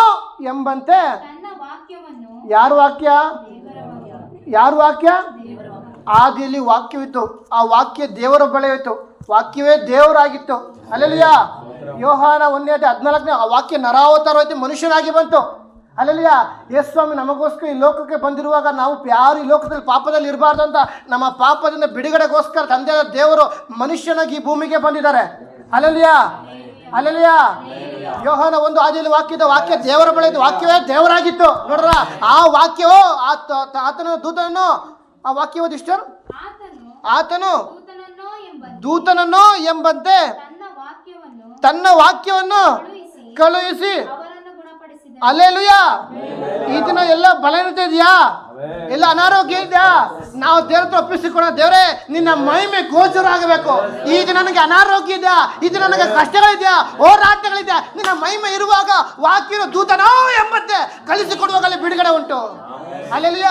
ಎಂಬಂತೆ. ಯಾರು ವಾಕ್ಯ? ಆದಿಯಲ್ಲಿ ವಾಕ್ಯವಿತ್ತು, ಆ ವಾಕ್ಯ ದೇವರ ಬಳಿ ಇತ್ತು, ವಾಕ್ಯವೇ ದೇವರಾಗಿತ್ತು. ಅಲ್ಲೆಲಿಯ ಯೋಹಾನ 1:14 ಆ ವಾಕ್ಯ ನರಾವತಾರ ಹೋಯ್ತು, ಮನುಷ್ಯನಾಗಿ ಬಂತು. ಅಲ್ಲೆಲಿಯ ಯೇಸು ಸ್ವಾಮಿ ನಮಗೋಸ್ಕರ ಈ ಲೋಕಕ್ಕೆ ಬಂದಿರುವಾಗ ನಾವು ಯಾರು ಈ ಲೋಕದಲ್ಲಿ ಪಾಪದಲ್ಲಿ ಇರಬಾರ್ದು ಅಂತ ನಮ್ಮ ಪಾಪದಿಂದ ಬಿಡುಗಡೆಗೋಸ್ಕರ ತಂದೆಯ ದೇವರು ಮನುಷ್ಯನಾಗಿ ಈ ಭೂಮಿಗೆ ಬಂದಿದ್ದಾರೆ. ಅಲ್ಲೆಲಿಯ ಯೋಹಾನ 1 ಆದಿಯಲ್ಲಿ ವಾಕ್ಯ ದೇವರ ಬಳಿ ಇತ್ತು, ವಾಕ್ಯವೇ ದೇವರಾಗಿತ್ತು. ನೋಡ್ರ, ಆ ವಾಕ್ಯವೋ ಆತನ ದೂತನನ್ನು, ಆ ವಾಕ್ಯ ಓದಿಷ್ಟರು, ಆತನು ದೂತನನ್ನೋ ಎಂಬಂತೆ ತನ್ನ ವಾಕ್ಯವನ್ನು ಕಳುಹಿಸಿ. ಅಲ್ಲೇಲುಯ್ಯ. ಈ ದಿನ ಎಲ್ಲ ಬಲಹೀನತೆ ಇದೆಯಾ, ಎಲ್ಲ ಅನಾರೋಗ್ಯ ಇದೆಯಾ, ನಾವು ದೇವ್ರ ಹತ್ರ ಒಪ್ಪಿಸಿಕೊಳ್ಳೋಣ. ದೇವರೇ, ನಿನ್ನ ಮಹಿಮೆ ಗೋಚರ ಆಗಬೇಕು. ಈ ದಿನ ನನಗೆ ಅನಾರೋಗ್ಯ ಇದೆಯಾ, ಈ ದಿನ ನನಗೆ ಕಷ್ಟಗಳಿದೆಯಾ, ಹೋರಾಟಗಳಿದೆಯಾ, ನಿನ್ನ ಮಹಿಮೆ ಇರುವಾಗ ವಾಕ್ಯ ದೂತನೋ ಎಂಬಂತೆ ಕಳಿಸಿಕೊಡುವಾಗ ಅಲ್ಲಿ ಬಿಡುಗಡೆ ಉಂಟು. ಅಲ್ಲೆಲಿಯ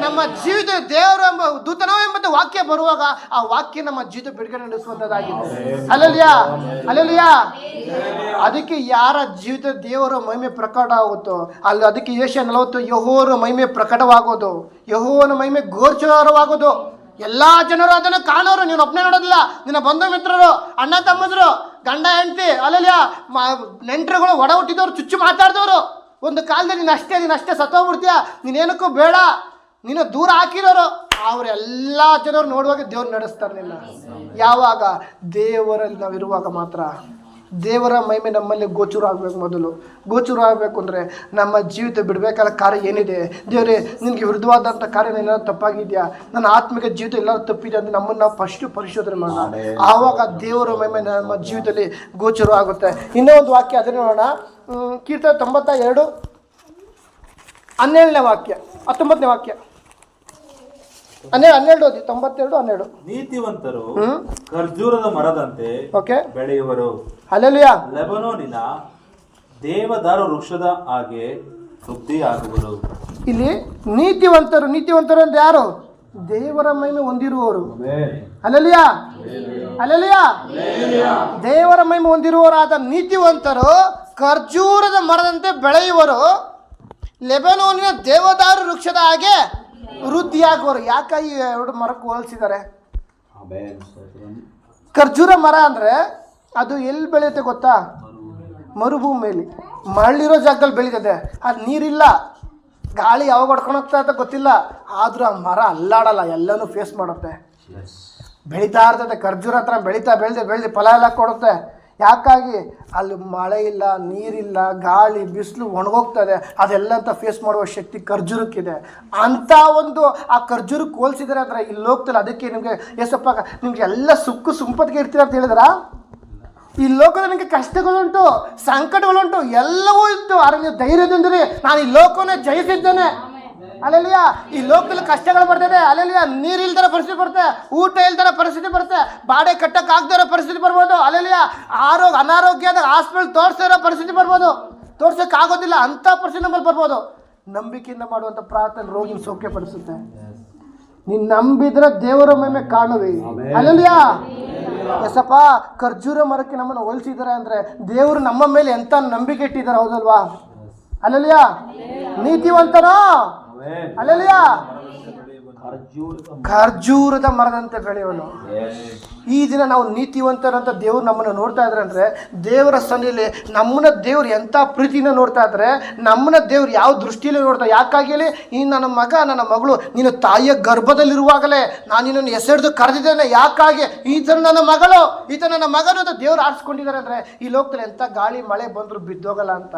ನಮ್ಮ ಜೀವಿತ ದೇವರು ಎಂಬ ದೂತನೋ ಎಂಬಂತೆ ವಾಕ್ಯ ಬರುವಾಗ ಆ ವಾಕ್ಯ ನಮ್ಮ ಜೀವಿತ ಬಿಡುಗಡೆ ನಡೆಸುವಂಥದ್ದಾಗಿದೆ. ಅಲ್ಲೆಲಿಯ ಅದಕ್ಕೆ ಯಾರ ಜೀವಿತ ದೇವರ ಮಹಿಮೆ ಪ್ರಕಟ ಆಗುತ್ತೋ ಅಲ್ಲಿ, ಅದಕ್ಕೆ ಯೆಶಾಯ 40 ಯೆಹೋವನ ಮಹಿಮೆ ಪ್ರಕಟವಾಗೋದು, ಯೆಹೋವನ ಮಹಿಮೆ ಗೋಚರವಾಗೋದು. ಎಲ್ಲಾ ಜನರು ಅದನ್ನು ಕಾಣೋರು, ನೀನು ಒಬ್ಬನೇ ನೋಡೋದಿಲ್ಲ, ನಿನ್ನ ಬಂಧು ಮಿತ್ರರು, ಅಣ್ಣ ತಮ್ಮದ್ರು, ಗಂಡ ಹೆಂಡತಿ, ಅಲ್ಲೆಲಿಯ ನೆಂಟರುಗಳು, ಒಡ ಹುಟ್ಟಿದವರು, ಚುಚ್ಚು ಮಾತಾಡಿದವರು, ಒಂದು ಕಾಲದಲ್ಲಿ ನೀನಷ್ಟೇ ಸತ್ತೋಗ್ಬಿಡ್ತೀಯ, ನೀನೇನಕ್ಕೂ ಬೇಡ, ನೀನು ದೂರ ಹಾಕಿರೋರು, ಅವರೆಲ್ಲ ಜನರು ನೋಡುವಾಗ ದೇವ್ರು ನಡೆಸ್ತಾರೆ ನಿನ್ನ. ಯಾವಾಗ ದೇವರಲ್ಲಿ ನಾವಿರುವಾಗ ಮಾತ್ರ ದೇವರ ಮಹಿಮೆ ನಮ್ಮಲ್ಲಿ ಗೋಚರ ಆಗಬೇಕು. ಮೊದಲು ಗೋಚರ ಆಗಬೇಕು ಅಂದರೆ ನಮ್ಮ ಜೀವಿತ ಬಿಡಬೇಕಾದ ಕಾರ್ಯ ಏನಿದೆ, ದೇವರೇ ನಿನಗೆ ವಿರುದ್ಧವಾದಂಥ ಕಾರ್ಯ ಏನಾದ್ರು ತಪ್ಪಾಗಿದೆಯಾ, ನನ್ನ ಆತ್ಮಿಕ ಜೀವಿತ ಎಲ್ಲರೂ ತಪ್ಪಿದೆ ಅಂತ ನಮ್ಮನ್ನು ನಾವು ಫಸ್ಟ್ ಪರಿಶೋಧನೆ ಮಾಡೋಣ. ಆವಾಗ ದೇವರ ಮಹಿಮೆ ನಮ್ಮ ಜೀವಿತದಲ್ಲಿ ಗೋಚರ ಆಗುತ್ತೆ. ಇನ್ನೂ ಒಂದು ವಾಕ್ಯ ಅದನ್ನೇ ನೋಡೋಣ, ಕೀರ್ತನೆ 92 12ನೇ ವಾಕ್ಯ, 19ನೇ ವಾಕ್ಯ, 12 ಓದಿ. 92:12. ನೀತಿವಂತರು ಖರ್ಜೂರದ ಮರದಂತೆ ಬೆಳೆಯುವರು, ಹಲ್ಲೆಲೂಯ. ಲೆಬನೋನಿನ ದೇವದಾರು ವೃಕ್ಷದ ಹಾಗೆ ವೃದ್ಧಿಯಾಗುವರು. ಇಲ್ಲಿ ನೀತಿವಂತರು ಅಂತ ಯಾರು? ದೇವರ ಮಹಿಮೆ ಹೊಂದಿರುವವರು. ಹಲ್ಲೆಲೂಯ. ದೇವರ ಮಹಿಮೆ ಹೊಂದಿರುವವರಾದ ನೀತಿವಂತರು ಖರ್ಜೂರದ ಮರದಂತೆ ಬೆಳೆಯುವರು, ಲೆಬನೋನಿನ ದೇವದಾರು ವೃಕ್ಷದ ಹಾಗೆ ವೃದ್ಧಿಯಾಗುವರು. ಯಾಕಾಗಿ ಎರಡು ಮರಕ್ಕೆ ಹೋಲಿಸಿದ್ದಾರೆ? ಖರ್ಜೂರ ಮರ ಅಂದರೆ ಅದು ಎಲ್ಲಿ ಬೆಳೆಯುತ್ತೆ ಗೊತ್ತಾ? ಮರುಭೂಮಿಯಲ್ಲಿ, ಮರಳಿರೋ ಜಾಗದಲ್ಲಿ ಬೆಳೀತದೆ. ಅದು ನೀರಿಲ್ಲ, ಗಾಳಿ ಯಾವಾಗ ಹೊಡ್ಕೊಂಡು ಹೋಗ್ತಾ ಅಂತ ಗೊತ್ತಿಲ್ಲ, ಆದರೂ ಆ ಮರ ಅಲ್ಲಾಡಲ್ಲ, ಎಲ್ಲನೂ ಫೇಸ್ ಮಾಡುತ್ತೆ, ಬೆಳೀತಾ ಇರ್ತದೆ. ಖರ್ಜೂರ ಹತ್ರ ಬೆಳೀತಾ ಫಲ ಎಲ್ಲ ಕೊಡುತ್ತೆ. ಯಾಕಾಗಿ ಅಲ್ಲಿ ಮಳೆ ಇಲ್ಲ, ನೀರಿಲ್ಲ, ಗಾಳಿ ಬಿಸಿಲು ಒಣಗೋಗ್ತದೆ, ಅದೆಲ್ಲ ಅಂತ ಫೇಸ್ ಮಾಡುವ ಶಕ್ತಿ ಖರ್ಜೂರಕ್ಕಿದೆ. ಅಂಥ ಒಂದು ಆ ಖರ್ಜೂರಕ್ಕೆ ಹೋಲಿಸಿದರೆ ಅಂದರೆ ಇಲ್ಲಿ ಹೋಗ್ತಲ್ಲ. ಅದಕ್ಕೆ ನಿಮಗೆ ಏಸಪ್ಪ ನಿಮ್ಗೆ ಎಲ್ಲ ಸುಕ್ಕು ಸಂಪತ್ತಿಗೆ ಇರ್ತೀರ ಅಂತ ಹೇಳಿದ್ರ? ಈ ಲೋಕದಲ್ಲಿ ನಿಮಗೆ ಕಷ್ಟಗಳುಂಟು, ಸಂಕಟಗಳುಂಟು, ಎಲ್ಲವೂ ಇತ್ತು. ಆದರೆ ನೀವು ಧೈರ್ಯದಿಂದಿರಿ, ನಾನು ಈ ಲೋಕವನ್ನೇ ಜಯಿಸಿದ್ದೇನೆ. ಅಲ್ಲೆಲಿಯ ಈ ಲೋಕದಲ್ಲಿ ಕಷ್ಟಗಳು ಬರ್ತದೆ. ಅಲ್ಲೆಲಿಯ ನೀರು ಇಲ್ದರ ಪರಿಸ್ಥಿತಿ ಬರುತ್ತೆ, ಊಟ ಇಲ್ದರ ಪರಿಸ್ಥಿತಿ ಬರುತ್ತೆ, ಬಾಡೆ ಕಟ್ಟಕ್ಕಾಗದಿರೋ ಪರಿಸ್ಥಿತಿ ಬರ್ಬೋದು. ಅಲ್ಲೆಲಿಯ ಅನಾರೋಗ್ಯದ ಹಾಸ್ಪಿಟಲ್ ತೋರಿಸಿರೋ ಪರಿಸ್ಥಿತಿ ಬರ್ಬೋದು, ತೋರ್ಸೋಕ್ಕಾಗೋದಿಲ್ಲ ಅಂಥ ಪರಿಸ್ಥಿತಿ ನಮ್ಮಲ್ಲಿ ಬರ್ಬೋದು. ನಂಬಿಕೆಯಿಂದ ಮಾಡುವಂಥ ಪ್ರಾರ್ಥನೆ ರೋಗಿನ ಸೌಖ್ಯಪಡಿಸುತ್ತೆ. ನೀನು ನಂಬಿದ್ರೆ ದೇವರ ಮಹಿಮೆ ಕಾಣುವೆ. ಅಲ್ಲೆಲಿಯ ಎಸಪ್ಪ, ಖರ್ಜೂರ ಮರಕ್ಕೆ ನಮ್ಮನ್ನು ಹೋಲಿಸಿದ್ದಾರೆ ಅಂದರೆ ದೇವರು ನಮ್ಮ ಮೇಲೆ ಎಂಥ ನಂಬಿಕೆ ಇಟ್ಟಿದ್ದಾರೆ, ಹೌದಲ್ವಾ? ಅಲ್ಲೆಲಿಯ ನೀತಿವಂತನೋ, ಅಲ್ಲೆಲಿಯ ಖರ್ಜೂರದ ಮರದಂತೆ ಬೆಳೆಯೋನು. ಈ ದಿನ ನಾವು ನೀತಿವಂತರಂತ ದೇವ್ರು ನಮ್ಮನ್ನು ನೋಡ್ತಾ ಇದ್ರೆ ಅಂದರೆ, ದೇವರ ಸನ್ನಿಧಿಯಲ್ಲಿ ನಮ್ಮನ್ನ ದೇವ್ರು ಎಂಥ ಪ್ರೀತಿನ ನೋಡ್ತಾ ಇದ್ರೆ, ನಮ್ಮನ್ನ ದೇವ್ರು ಯಾವ ದೃಷ್ಟಿಯಲ್ಲಿ ನೋಡ್ತಾ. ಯಾಕಾಗಿ ಈ ನನ್ನ ಮಗ ನನ್ನ ಮಗಳು ನೀನು ತಾಯಿಯ ಗರ್ಭದಲ್ಲಿರುವಾಗಲೇ ನಾನು ನಿನ್ನನ್ನು ಹೆಸರಿದು ಕರೆದಿದ್ದೇನೆ. ಯಾಕಾಗಿ ಈತ ನನ್ನ ಮಗಳು, ಈತ ನನ್ನ ಮಗನು ಅಂತ ದೇವ್ರು ಆರಿಸ್ಕೊಂಡಿದ್ದಾರೆ ಅಂದರೆ, ಈ ಲೋಕದಲ್ಲಿ ಎಂಥ ಗಾಳಿ ಮಳೆ ಬಂದರೂ ಬಿದ್ದೋಗಲ್ಲ ಅಂತ,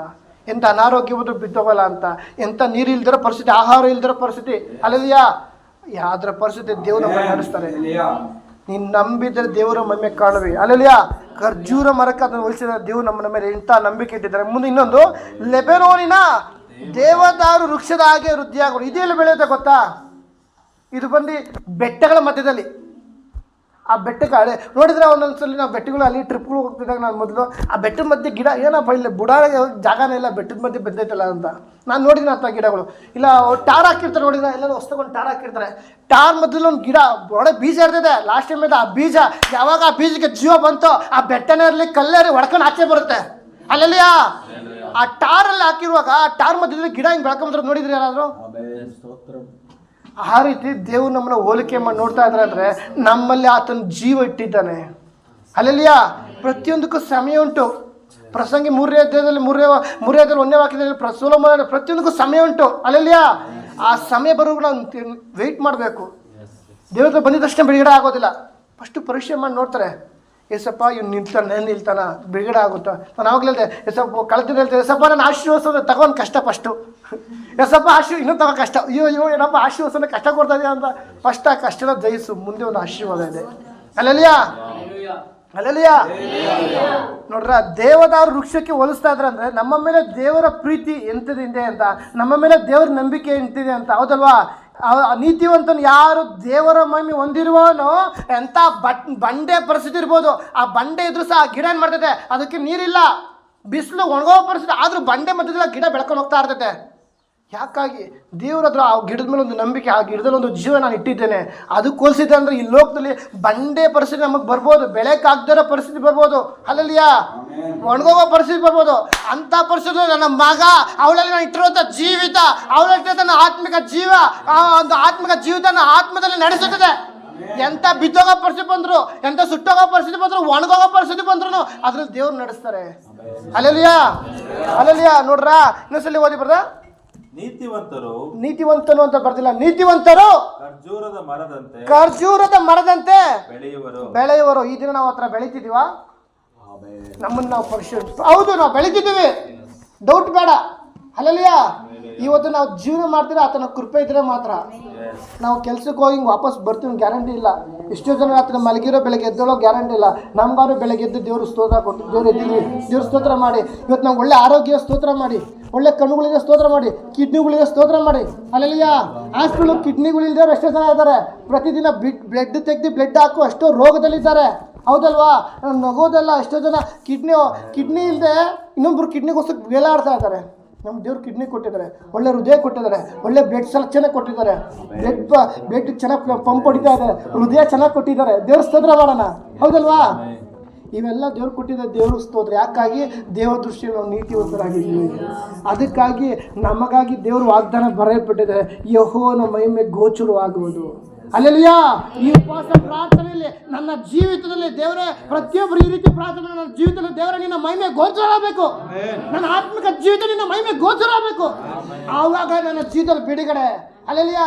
ಎಂಥ ಅನಾರೋಗ್ಯ ಬಂದರೂ ಬಿದ್ದೋಗಲ್ಲ ಅಂತ, ಎಂಥ ನೀರು ಇಲ್ದಿರೋ ಪರಿಸ್ಥಿತಿ, ಆಹಾರ ಇಲ್ದಿರೋ ಪರಿಸ್ಥಿತಿ, ಅಲ್ಲೆಲಿಯ ಯಾವ್ದ್ರ ಪರಿಸ್ಥಿತಿ ದೇವ್ರು ನಮ್ಮನ್ನು ನಡೆಸ್ತಾರೆ. ನೀನು ನಂಬಿದ್ರೆ ದೇವರ ಮಹಿಮೆ ಕಾಣುವೆ. ಅಲ್ಲೆಲಿಯ ಖರ್ಜೂರ ಮರಕ್ಕೆ ಅದನ್ನು ಹೋಲಿಸಿದ ದೇವ್ರು ನಮ್ಮ ಮೇಲೆ ಇಂಥ ನಂಬಿಕೆ ಇಟ್ಟಿದ್ದಾರೆ. ಮುಂದೆ ಇನ್ನೊಂದು, ಲೆಬನೋನಿನ ದೇವದಾರು ವೃಕ್ಷದ ಹಾಗೆ ವೃದ್ಧಿಯಾಗೋದು. ಇದೆಲ್ಲ ಬೆಳೆಯುತ್ತೆ ಗೊತ್ತಾ? ಇದು ಬಂದು ಬೆಟ್ಟಗಳ ಮಧ್ಯದಲ್ಲಿ. ಆ ಬೆಟ್ಟಕ್ಕೆ ಅಡೆ ನೋಡಿದ್ರೆ ಒಂದೊಂದ್ಸಲಿ ನಾವು ಬೆಟ್ಟಗಳು ಅಲ್ಲಿ ಟ್ರಿಪ್ಗಳು ಹೋಗ್ತಿದ್ದಾಗ ನಾನು ಮೊದಲು ಆ ಬೆಟ್ಟದ ಮಧ್ಯೆ ಗಿಡ ಏನಪ್ಪ ಇಲ್ಲಿ ಬುಡ ಜಾಗನೇ ಇಲ್ಲ, ಬೆಟ್ಟದ ಮಧ್ಯೆ ಬೆದ್ದೈತಲ್ಲ ಅಂತ ನಾನು ನೋಡಿದ್ದೀನಿ. ಅಂಥ ಗಿಡಗಳು ಇಲ್ಲ, ಟಾರ್ ಹಾಕಿರ್ತಾರೆ ನೋಡಿದ್ರೆ, ಎಲ್ಲರೂ ಹೊಸ್ತಗೊಂಡು ಟಾರ್ ಹಾಕಿರ್ತಾರೆ. ಟಾರ್ ಮಧ್ಯದಲ್ಲಿ ಒಂದು ಗಿಡ ಒಳ್ಳೆ ಬೀಜ ಇರ್ತದೆ. ಲಾಸ್ಟ್ ಟೈಮ್ ಆ ಬೀಜ ಯಾವಾಗ ಆ ಬೀಜಕ್ಕೆ ಜೀವ ಬಂತು, ಆ ಬೆಟ್ಟನೇ ಇರಲಿ ಕಲ್ಲೇರಿ ಹೊಡ್ಕೊಂಡು ಆಚೆ ಬರುತ್ತೆ. ಅಲ್ಲಲ್ಲಿ ಆ ಟಾರಲ್ಲಿ ಹಾಕಿರುವಾಗ ಆ ಟಾರ್ ಮಧ್ಯದಲ್ಲಿ ಗಿಡ ಹಿಂಗೆ ಬೆಳ್ಕೊಂಬಂದ್ರೆ ನೋಡಿದ್ರಿ ಯಾರಾದರೂ? ಆ ರೀತಿ ದೇವ್ರು ನಮ್ಮನ್ನ ಹೋಲಿಕೆ ಮಾಡಿ ನೋಡ್ತಾ ಇದ್ದಾರೆ ಅಂದರೆ, ನಮ್ಮಲ್ಲಿ ಆತನ ಜೀವ ಇಟ್ಟಿದ್ದಾನೆ. ಅಲ್ಲೆಲ್ಲಿಯ ಪ್ರತಿಯೊಂದಕ್ಕೂ ಸಮಯ ಉಂಟು. ಪ್ರಸಂಗಿ 3ನೇ ಅಧ್ಯಾಯದಲ್ಲಿ 1ನೇ ವಾಕ್ಯದಲ್ಲಿ ಸೊಲೊಮೋನ ಪ್ರತಿಯೊಂದಕ್ಕೂ ಸಮಯ ಉಂಟು. ಅಲ್ಲೆಲ್ಲಿಯ ಆ ಸಮಯ ಬರೋವಾಗ ನಾವು ವೆಯ್ಟ್ ಮಾಡಬೇಕು. ದೇವ್ರ ಬಂದಿದ ತಕ್ಷಣ ಬಿಡುಗಡೆ ಆಗೋದಿಲ್ಲ. ಫಸ್ಟು ಪರೀಕ್ಷೆ ಮಾಡಿ ನೋಡ್ತಾರೆ, ಎಸಪ್ಪ ಇವ್ನು ನಿಲ್ತಾನ ಬಿಡುಗಡೆ ಆಗುತ್ತಾ. ನಾನು ಆವಾಗಲೇ ಹೇಳಿದೆ, ಎಸಪ್ಪ ಕಳೆದಿನ ಹೇಳ್ತೇನೆ, ಎಸಪ್ಪ ನಾನು ಆಶೀರ್ವಸನ ತಗೊಂಡು ಕಷ್ಟ ಫಸ್ಟು, ಎಸಪ್ಪ ಇನ್ನೂ ತಗೋ ಕಷ್ಟ, ಅಯ್ಯೋ ಏನಪ್ಪ ಆಶೀರ್ವಸನ ಕಷ್ಟ ಕೊಡ್ತಾ ಇದೆಯಾ ಅಂತ. ಫಸ್ಟ್ ಆ ಕಷ್ಟನ ಜಯಿಸು, ಮುಂದೆ ಒಂದು ಆಶೀರ್ವಾದ ಇದೆ. ಅಲ್ಲೆಲ್ಲಿಯ ನೋಡ್ರ, ದೇವದಾರು ವೃಕ್ಷಕ್ಕೆ ಹೋಲಿಸ್ತಾ ಇದ್ರೆ ಅಂದರೆ ನಮ್ಮ ಮೇಲೆ ದೇವರ ಪ್ರೀತಿ ಎಂಥದಿದೆ ಅಂತ, ನಮ್ಮ ಮೇಲೆ ದೇವರ ನಂಬಿಕೆ ಎಂತಿದೆ ಅಂತ, ಹೌದಲ್ವಾ? ನೀತಿವಂತನು ಯಾರು ದೇವರ ಮಹಿಮೆ ಹೊಂದಿರುವವನು, ಎಂಥ ಬಂಡೆ ಪರಿಸ್ಥಿತಿ ಇರ್ಬೋದು, ಆ ಬಂಡೆ ಇದ್ರೂ ಸಹ ಗಿಡ ಏನು ಮಾಡ್ತೈತೆ, ಅದಕ್ಕೆ ನೀರಿಲ್ಲ, ಬಿಸಿಲು ಒಣಗೋ ಪರಿಸ್ಥಿತಿ ಆದರೂ ಬಂಡೆ ಮಧ್ಯದಲ್ಲಿ ಗಿಡ ಬೆಳ್ಕೊಂಡು ಹೋಗ್ತಾ ಇರ್ತೈತೆ. ಯಾಕಾಗಿ? ದೇವರಾದ್ರೂ ಆ ಗಿಡದ ಮೇಲೆ ಒಂದು ನಂಬಿಕೆ, ಆ ಗಿಡದಲ್ಲಿ ಒಂದು ಜೀವ ನಾನು ಇಟ್ಟಿದ್ದೇನೆ. ಅದಕ್ಕೆ ಹೋಲಿಸಿದೆ ಅಂದರೆ ಈ ಲೋಕದಲ್ಲಿ ಬಂಡೆ ಪರಿಸ್ಥಿತಿ ನಮಗೆ ಬರ್ಬೋದು, ಬೆಳೆಕಾಗ್ದಿರೋ ಪರಿಸ್ಥಿತಿ ಬರ್ಬೋದು, ಅಲ್ಲಲ್ಲಿಯ ಒಣಗೋಗೋ ಪರಿಸ್ಥಿತಿ ಬರ್ಬೋದು. ಅಂಥ ಪರಿಸ್ಥಿತಿ ನನ್ನ ಮಗ, ಅವಳಲ್ಲಿ ನಾನು ಇಟ್ಟಿರುವಂಥ ಜೀವಿತ, ಅವಳಲ್ಲಿ ನನ್ನ ಆತ್ಮಿಕ ಜೀವ, ಆ ಒಂದು ಆತ್ಮಿಕ ಜೀವಿತನ ಆತ್ಮದಲ್ಲಿ ನಡೆಸುತ್ತದೆ. ಎಂಥ ಬಿದ್ದೋಗೋ ಪರಿಸ್ಥಿತಿ ಬಂದರು, ಎಂಥ ಸುಟ್ಟೋಗೋ ಪರಿಸ್ಥಿತಿ ಬಂದರು, ಒಣಗೋಗೋ ಪರಿಸ್ಥಿತಿ ಬಂದ್ರು ಅದ್ರಲ್ಲಿ ದೇವ್ರು ನಡೆಸ್ತಾರೆ. ಅಲ್ಲಲ್ಲಿಯ ನೋಡ್ರ, ಇನ್ನೊಂದ್ಸಲಿ ಓದಿ ಬರ್ದ, ನೀತಿವಂತನು ಅಂತ ಬರ್ದಿಲ್ಲ, ನೀತಿವಂತರು ಖರ್ಜೂರದ ಮರದಂತೆ ಬೆಳೆಯುವರು. ಈ ದಿನ ನಾವು ಹತ್ರ ಬೆಳಿತಿದೀವ, ನಮ್ಮನ್ನು ನಾವು ಹೌದು ನಾವು ಬೆಳಿತಿದ್ದೀವಿ, ಡೌಟ್ ಬೇಡ. ಅಲ್ಲಲ್ಲಿಯ ಇವತ್ತು ನಾವು ಜೀವನ ಮಾಡ್ತೀರ ಆತನ ಕೃಪೆ ಇದ್ರೆ ಮಾತ್ರ. ನಾವು ಕೆಲ್ಸಕ್ಕೆ ಹೋಗಿ ಹಿಂಗೆ ವಾಪಸ್ ಬರ್ತೀವಿ ಗ್ಯಾರಂಟಿ ಇಲ್ಲ. ಎಷ್ಟೋ ಜನ ರಾತ್ರಿ ಮಲಗಿರೋ ಬೆಳಗ್ಗೆ ಎದ್ದೋಳೋ ಗ್ಯಾರಂಟಿ ಇಲ್ಲ. ನಮ್ಗಾರು ಬೆಳಗ್ಗೆ ಎದ್ದು ದೇವರು ಸ್ತೋತ್ರ ಕೊಟ್ಟು, ದೇವ್ರು ಎದ್ದಿದ್ವಿ, ದೇವ್ರು ಸ್ತೋತ್ರ ಮಾಡಿ. ಇವತ್ತು ನಾವು ಒಳ್ಳೆ ಆರೋಗ್ಯ ಸ್ತೋತ್ರ ಮಾಡಿ, ಒಳ್ಳೆ ಕಣ್ಣುಗಳಿಗೆ ಸ್ತೋತ್ರ ಮಾಡಿ, ಕಿಡ್ನಿಗಳಿಗೆ ಸ್ತೋತ್ರ ಮಾಡಿ. ಅಲ್ಲಲ್ಲಿಯ ಹಾಸ್ಪಿಟಲ್ ಕಿಡ್ನಿಗಳಿಲ್ದವ್ರು ಎಷ್ಟೋ ಜನ ಇದ್ದಾರೆ. ಪ್ರತಿದಿನ ಬ್ಲಡ್ ತೆಗೆದು ಬ್ಲಡ್ ಹಾಕು ಅಷ್ಟೋ ರೋಗದಲ್ಲಿದ್ದಾರೆ, ಹೌದಲ್ವಾ? ನಗೋದಲ್ಲ, ಎಷ್ಟೋ ಜನ ಕಿಡ್ನಿ ಇಲ್ಲದೆ ಇನ್ನೊಬ್ರು ಕಿಡ್ನಿಗೋಸ್ಕರ ಬೇಲಾಡ್ತಾ ಇದ್ದಾರೆ. ನಮ್ಮ ದೇವ್ರು ಕಿಡ್ನಿ ಕೊಟ್ಟಿದ್ದಾರೆ, ಒಳ್ಳೆ ಹೃದಯ ಕೊಟ್ಟಿದ್ದಾರೆ, ಒಳ್ಳೆ ಬ್ಲಡ್ ಚೆನ್ನಾಗಿ ಕೊಟ್ಟಿದ್ದಾರೆ, ಬ್ಲಡ್ ಚೆನ್ನಾಗಿ ಪಂಪ್ ಹೊಡಿತಾ ಇದ್ದಾರೆ, ಹೃದಯ ಚೆನ್ನಾಗಿ ಕೊಟ್ಟಿದ್ದಾರೆ. ದೇವ್ರ ಸ್ತೋತ್ರ ಮಾಡೋಣ, ಹೌದಲ್ವಾ? ಇವೆಲ್ಲ ದೇವ್ರು ಕೊಟ್ಟಿದ್ದಾರೆ, ದೇವ್ರ ಸ್ತೋತ್ರ. ಯಾಕಾಗಿ? ದೇವರ ದೃಷ್ಟಿಯಲ್ಲಿ ನಾವು ನೀತಿವಂತರಾಗಿದ್ದೀವಿ. ಅದಕ್ಕಾಗಿ ನಮಗಾಗಿ ದೇವರು ವಾಗ್ದಾನ ಬರೆಯಲ್ಪಟ್ಟಿದೆ, ಯೆಹೋವನ ಮಹಿಮೆ ಗೋಚರವಾಗುವುದು. ಅಲ್ಲೆಲಿಯ ಈ ಉಪವಾಸ ಪ್ರಾರ್ಥನೆಯಲ್ಲಿ ನನ್ನ ಜೀವಿತದಲ್ಲಿ ದೇವರೇ, ಪ್ರತಿಯೊಬ್ಬರು ಈ ರೀತಿ ಪ್ರಾರ್ಥನೆ, ನನ್ನ ಜೀವಿತದಲ್ಲಿ ದೇವರೇ ನಿನ್ನ ಮಹಿಮೆ ಗೋಚರ ಆಗಬೇಕು, ನನ್ನ ಆತ್ಮಿಕ ಜೀವಿತ ನಿನ್ನ ಮಹಿಮೆ ಗೋಚರ ಆಗಬೇಕು. ಆವಾಗ ನನ್ನ ಜೀವಿತದಲ್ಲಿ ಬಿಡುಗಡೆ. ಅಲ್ಲೆಲಿಯ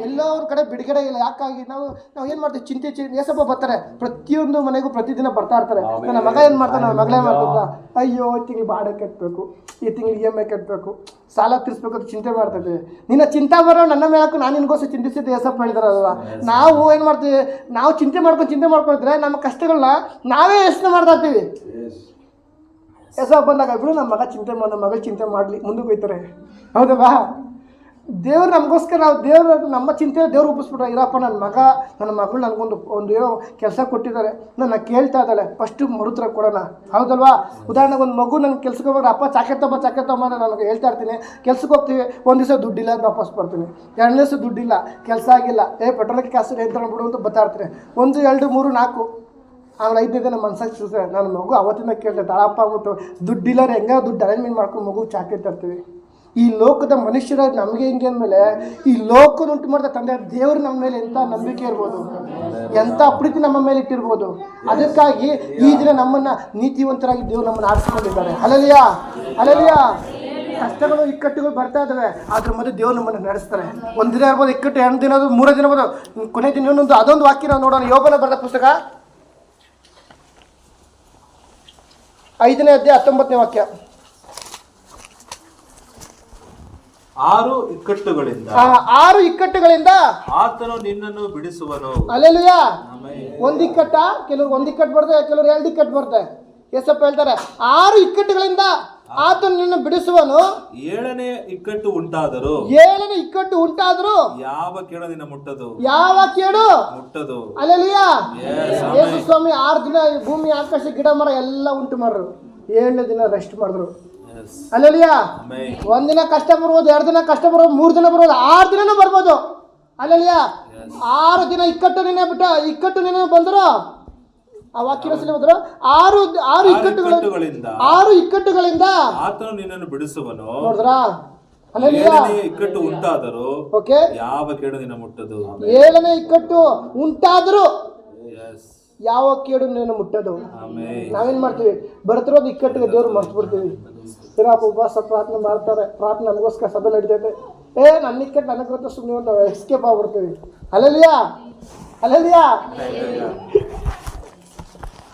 ಎಲ್ಲೋ ಒಂದು ಕಡೆ ಬಿಡುಗಡೆ ಇಲ್ಲ. ಯಾಕಾಗಿ ನಾವು ಏನು ಮಾಡ್ತೀವಿ, ಚಿಂತೆ ಏಸಪ್ಪ ಬರ್ತಾರೆ ಪ್ರತಿಯೊಂದು ಮನೆಗೂ ಪ್ರತಿದಿನ ಬರ್ತಾ ಇರ್ತಾರೆ. ನನ್ನ ಮಗ ಏನು ಮಾಡ್ತಾನೆ, ನನ್ನ ಮಗಳೇ ಮಾಡ್ತಿದ್ದ, ಅಯ್ಯೋ ಈ ತಿಂಗಳು ಬಾಡಿಗೆ ಕಟ್ಟಬೇಕು, ಈ ತಿಂಗಳು EMI ಕಟ್ಟಬೇಕು, ಸಾಲ ತೀರಿಸ್ಬೇಕು ಅಂತ ಚಿಂತೆ ಮಾಡ್ತಿದ್ವಿ. ನಿನ್ನ ಚಿಂತೆ ಬರೋ ನನ್ನ ಮೇಲಕ್ಕೂ ನಾನು ನಿನ್ಗೋಸ್ಕರ ಚಿಂತಿಸಿದ್ದು ಏಸಪ್ಪ ಹೇಳಿದಾರಲ್ವ. ನಾವು ಏನು ಮಾಡ್ತೀವಿ, ನಾವು ಚಿಂತೆ ಮಾಡ್ಕೊಂಡಿದ್ರೆ ನಮ್ಮ ಕಷ್ಟಗಳನ್ನ ನಾವೇ ಯೋಚನೆ ಮಾಡ್ತಾ ಇರ್ತೀವಿ. ಏಸಪ್ಪ ಬಂದಾಗ ಬಿಡು, ನಮ್ಮ ಮಗ ಚಿಂತೆ ಮಾಡಿ, ನಮ್ಮ ಮಗಳು ಚಿಂತೆ ಮಾಡಲಿ, ಮುಂದಕ್ಕೆ ಹೋಗ್ತಾರೆ. ಹೌದಲ್ವಾ? ದೇವ್ರು ನಮಗೋಸ್ಕರ ದೇವ್ರು ನಮ್ಮ ಚಿಂತೆ ದೇವ್ರು ಒಪ್ಪಿಸ್ಬಿಟ್ರೆ, ಇರಪ್ಪ ನನ್ನ ಮಗಳು ನನಗೊಂದು ಏನೋ ಕೆಲಸ ಕೊಟ್ಟಿದ್ದಾರೆ, ನನ್ನ ಕೇಳ್ತಾ ಇದ್ದಾಳೆ, ಫಸ್ಟು ಮರುತ್ರ ಕೊಡೋಣ. ಹೌದಲ್ವಾ? ಉದಾಹರಣೆಗೆ ಒಂದು ಮಗು ನಂಗೆ ಕೆಲ್ಸಕ್ಕೆ ಹೋಗ್ರೆ, ಅಪ್ಪ ಚಾಕೆಟ್ ತಮ್ಮ ನನಗೆ ಹೇಳ್ತಾ ಇರ್ತೀನಿ. ಕೆಲ್ಸಕ್ಕೆ ಹೋಗ್ತೀವಿ, ಒಂದು ದಿವಸ ದುಡ್ಡಿಲ್ಲ ಅಂತ ವಾಪಸ್ ಬರ್ತೀನಿ, 2ನೇ ದಿವಸ ದುಡ್ಡಿಲ್ಲ, ಕೆಲಸ ಆಗಿಲ್ಲ, ಪೆಟ್ರೋಲ್ಗೆ ಕಾಸು ಅಂತ ಬಿಡು ಅಂತ ಬರ್ತಾ ಇರ್ತೀನಿ. 1 2 3 4 ಆಮೇಲೆ 5ನೇ ದಿನ ಮನ್ಸಾಗಿ ಚೂಸ್ರೆ ನನ್ನ ಮಗು ಅವತ್ತಿಂದ ಕೇಳ್ತೇವೆ, ತಾಳಪ್ಪ ಆಗ್ಬಿಟ್ಟು ದುಡ್ಡಿಲ್ಲ ಹೆಂಗ ದುಡ್ಡು ಅರೇಂಜ್ಮೆಂಟ್ ಮಾಡ್ಕೊಂಡು ಮಗು ಚಾಕೆಟ್ ತರ್ತೀವಿ. ಈ ಲೋಕದ ಮನುಷ್ಯರ ನಮಗೆ ಹೆಂಗೆ ಅಂದಮೇಲೆ ಈ ಲೋಕದ ಉಂಟು ಮಾಡಿದ ತಂದೆ ದೇವರು ನಮ್ಮ ಮೇಲೆ ಎಂಥ ನಂಬಿಕೆ ಇರ್ಬೋದು, ಎಂಥ ಪ್ರೀತಿ ನಮ್ಮ ಮೇಲೆ ಇಟ್ಟಿರ್ಬೋದು. ಅದಕ್ಕಾಗಿ ಈ ದಿನ ನಮ್ಮನ್ನು ನೀತಿವಂತರಾಗಿ ದೇವರು ನಮ್ಮನ್ನು ಆರಿಸಿಕೊಂಡಿದ್ದಾರೆ. Hallelujah, hallelujah. ಕಷ್ಟಗಳು ಇಕ್ಕಟ್ಟುಗಳು ಬರ್ತಾ ಇದ್ದಾವೆ, ಅದ್ರ ಮಧ್ಯೆ ದೇವರು ನಮ್ಮನ್ನು ನಡೆಸ್ತಾರೆ. ಒಂದು ದಿನ ಇರ್ಬೋದು ಇಕ್ಕಟ್ಟು, 2 ದಿನ 3 ದಿನ ಇರ್ಬೋದು, ಕೊನೆ ದಿನ ಇನ್ನೊಂದು ಅದೊಂದು ವಾಕ್ಯ ನಾವು ನೋಡೋಣ. ಯೋಬನ ಬರೆದ ಪುಸ್ತಕ 5ನೇ ಅಧ್ಯಾಯ 19ನೇ ವಾಕ್ಯ. 6 ಇಕ್ಕಟ್ಟುಗಳಿಂದ ಆತನು ನಿನ್ನನ್ನು ಬಿಡಿಸುವನು. ಹಲ್ಲೆಲೂಯಾ. ಒಂದು ಇಕ್ಕಟ್ಟ, ಕೆಲವರು 1 ಇಕ್ಕಟ್ಟು ಬರ್ತದೆ, ಕೆಲವರು 2 ಇಕ್ಕಟ್ಟು ಬರ್ತದೆ. ಯೇಸಪ್ಪ ಹೇಳ್ತಾರೆ 6 ಇಕ್ಕಟ್ಟುಗಳಿಂದ ಆತನು ನಿನ್ನನ್ನು ಬಿಡಿಸುವನು. 7ನೇ ಇಕ್ಕಟ್ಟು ಉಂಟಾದರೂ ಯಾವ ಕೇಡು ನಿನ್ನ ಮುಟ್ಟದು. ಹಲ್ಲೆಲೂಯಾ. ಯೇಸು ಸ್ವಾಮಿ 6 ದಿನ ಭೂಮಿ ಆಕಾಶ ಗಿಡ ಮರ ಎಲ್ಲ ಉಂಟು ಮಾಡ್ರು, 7ನೇ ದಿನ ರೆಸ್ಟ್ ಮಾಡಿದ್ರು. ಹಲ್ಲೆಲೂಯಾ. 1 ದಿನ ಕಷ್ಟ ಬರ್ಬೋದು, 2 ದಿನ ಕಷ್ಟ ಬರ್ಬೋದು, 3 ದಿನ ಬರ್ಬೋದು, 6 ದಿನನೂ ಬರ್ಬೋದು. ಹಲ್ಲೆಲೂಯಾ. 6 ದಿನ ಇಕ್ಕಟ್ಟು ನಿನ್ನ ಬಂದ್ರು. ಆ ವಾಕ್ಯ ಬಂದ್ರು 6 ಇಕ್ಕಟ್ಟುಗಳಿಂದ ಆತನು ನಿನ್ನನ್ನು ಬಿಡಿಸುವನು. ನೋಡಿದ್ರಾ? ಇಕ್ಕಟ್ಟು ಉಂಟಾದರೂ ಯಾವ ಕೇಡು ನಿನ್ನ ಮುಟ್ಟದು. 7ನೇ ಇಕ್ಕಟ್ಟು ಉಂಟಾದರೂ ಯಾವ ಕೇಡು ನಿನ್ನ ಮುಟ್ಟದು. ನಾವೇನ್ ಮಾಡ್ತೀವಿ, ಬರ್ತಿರೋದು ಇಕ್ಕಟ್ಟಿಗೆ ದೇವ್ರು ಮರ್ತು ಬಿಡ್ತೀವಿ. ಸಿರಾಪ ಉಪವಾಸ ಪ್ರಾರ್ಥನೆ ಮಾಡ್ತಾರೆ, ಪ್ರಾರ್ಥನೆ ನಮಗೋಸ್ಕರ ಸಭೆ ನಡೀತೈತೆ, ನನ್ನ ಇಕ್ಕಟ್ಟು ನನಗೆ ಗೊತ್ತ, ಸುಮ್ಮನೆ ಒಂದು ಎಸ್ಕೇಪ್ ಆಗ್ಬಿಡ್ತೀವಿ. Hallelujah, hallelujah.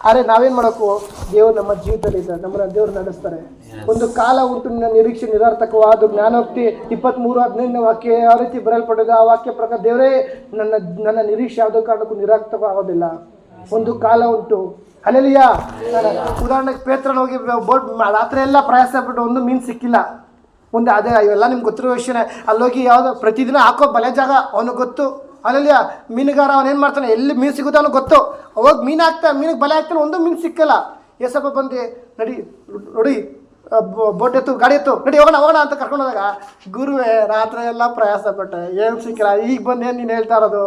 ಆದರೆ ನಾವೇನು ಮಾಡಬೇಕು, ದೇವರು ನಮ್ಮ ಜೀವಿತದಲ್ಲಿ ಇದ್ದಾರೆ, ನಮ್ಮನ್ನು ದೇವರು ನಡೆಸ್ತಾರೆ. ಒಂದು ಕಾಲ ಉಂಟು ನಿನ್ನ ನಿರೀಕ್ಷೆ ನಿರರ್ಥಕವಾದ. ಜ್ಞಾನೋಕ್ತಿ 23:15 ವಾಕ್ಯ ಯಾವ ರೀತಿ ಬರೆಯಲ್ಪಟ್ಟಿದೆ, ಆ ವಾಕ್ಯ ಪ್ರಕಾರ ದೇವರೇ ನನ್ನ ನಿರೀಕ್ಷೆ ಯಾವುದೋ ಕಾರಣಕ್ಕೂ ನಿರರ್ಥಕ ಆಗೋದಿಲ್ಲ. ಒಂದು ಕಾಲ ಉಂಟು. ಹಲ್ಲೆಲೂಯಾ. ಉದಾಹರಣೆಗೆ ಪೇತ್ರನ ಹೋಗಿ ಬೋಟ್ ರಾತ್ರಿ ಎಲ್ಲ ಪ್ರಯಾಸ ಬಿಟ್ಟು ಒಂದು ಮೀನು ಸಿಕ್ಕಿಲ್ಲ. ಮುಂದೆ ಅದೇ ಇವೆಲ್ಲ ನಿಮ್ಗೆ ಗೊತ್ತಿರೋ ವಿಷಯನೇ. ಅಲ್ಲೋಗಿ ಯಾವುದೋ ಪ್ರತಿದಿನ ಹಾಕೋ ಬಲೆ ಜಾಗ ಅವನಿಗೆ ಗೊತ್ತು. ಹಲ್ಲೆಲೂಯಾ. ಮೀನುಗಾರ ಅವನೇನು ಮಾಡ್ತಾನೆ, ಎಲ್ಲಿ ಮೀನು ಸಿಗುತ್ತೆ ಅವನಿಗೆ ಗೊತ್ತು. ಅವಾಗ ಮೀನಿಗೆ ಬಲೆ ಹಾಕ್ತಾನೆ, ಒಂದು ಮೀನು ಸಿಕ್ಕಲ್ಲ. ಏಸಪ್ಪ ಬಂದು ನೋಡಿ ಬೋಟ್ ಎತ್ತು, ಗಾಡಿ ಎತ್ತು, ನಡಿ ಹೋಗೋಣ ಅಂತ ಕರ್ಕೊಂಡು ಹೋದಾಗ, ಗುರುವೇ ರಾತ್ರಿ ಎಲ್ಲ ಪ್ರಯಾಸ ಪಟ್ಟೆ, ಏನು ಸಿಕ್ಕಿಲ್ಲ, ಈಗ ಬಂದೇನು ನೀನು ಹೇಳ್ತಾ ಇರೋದು.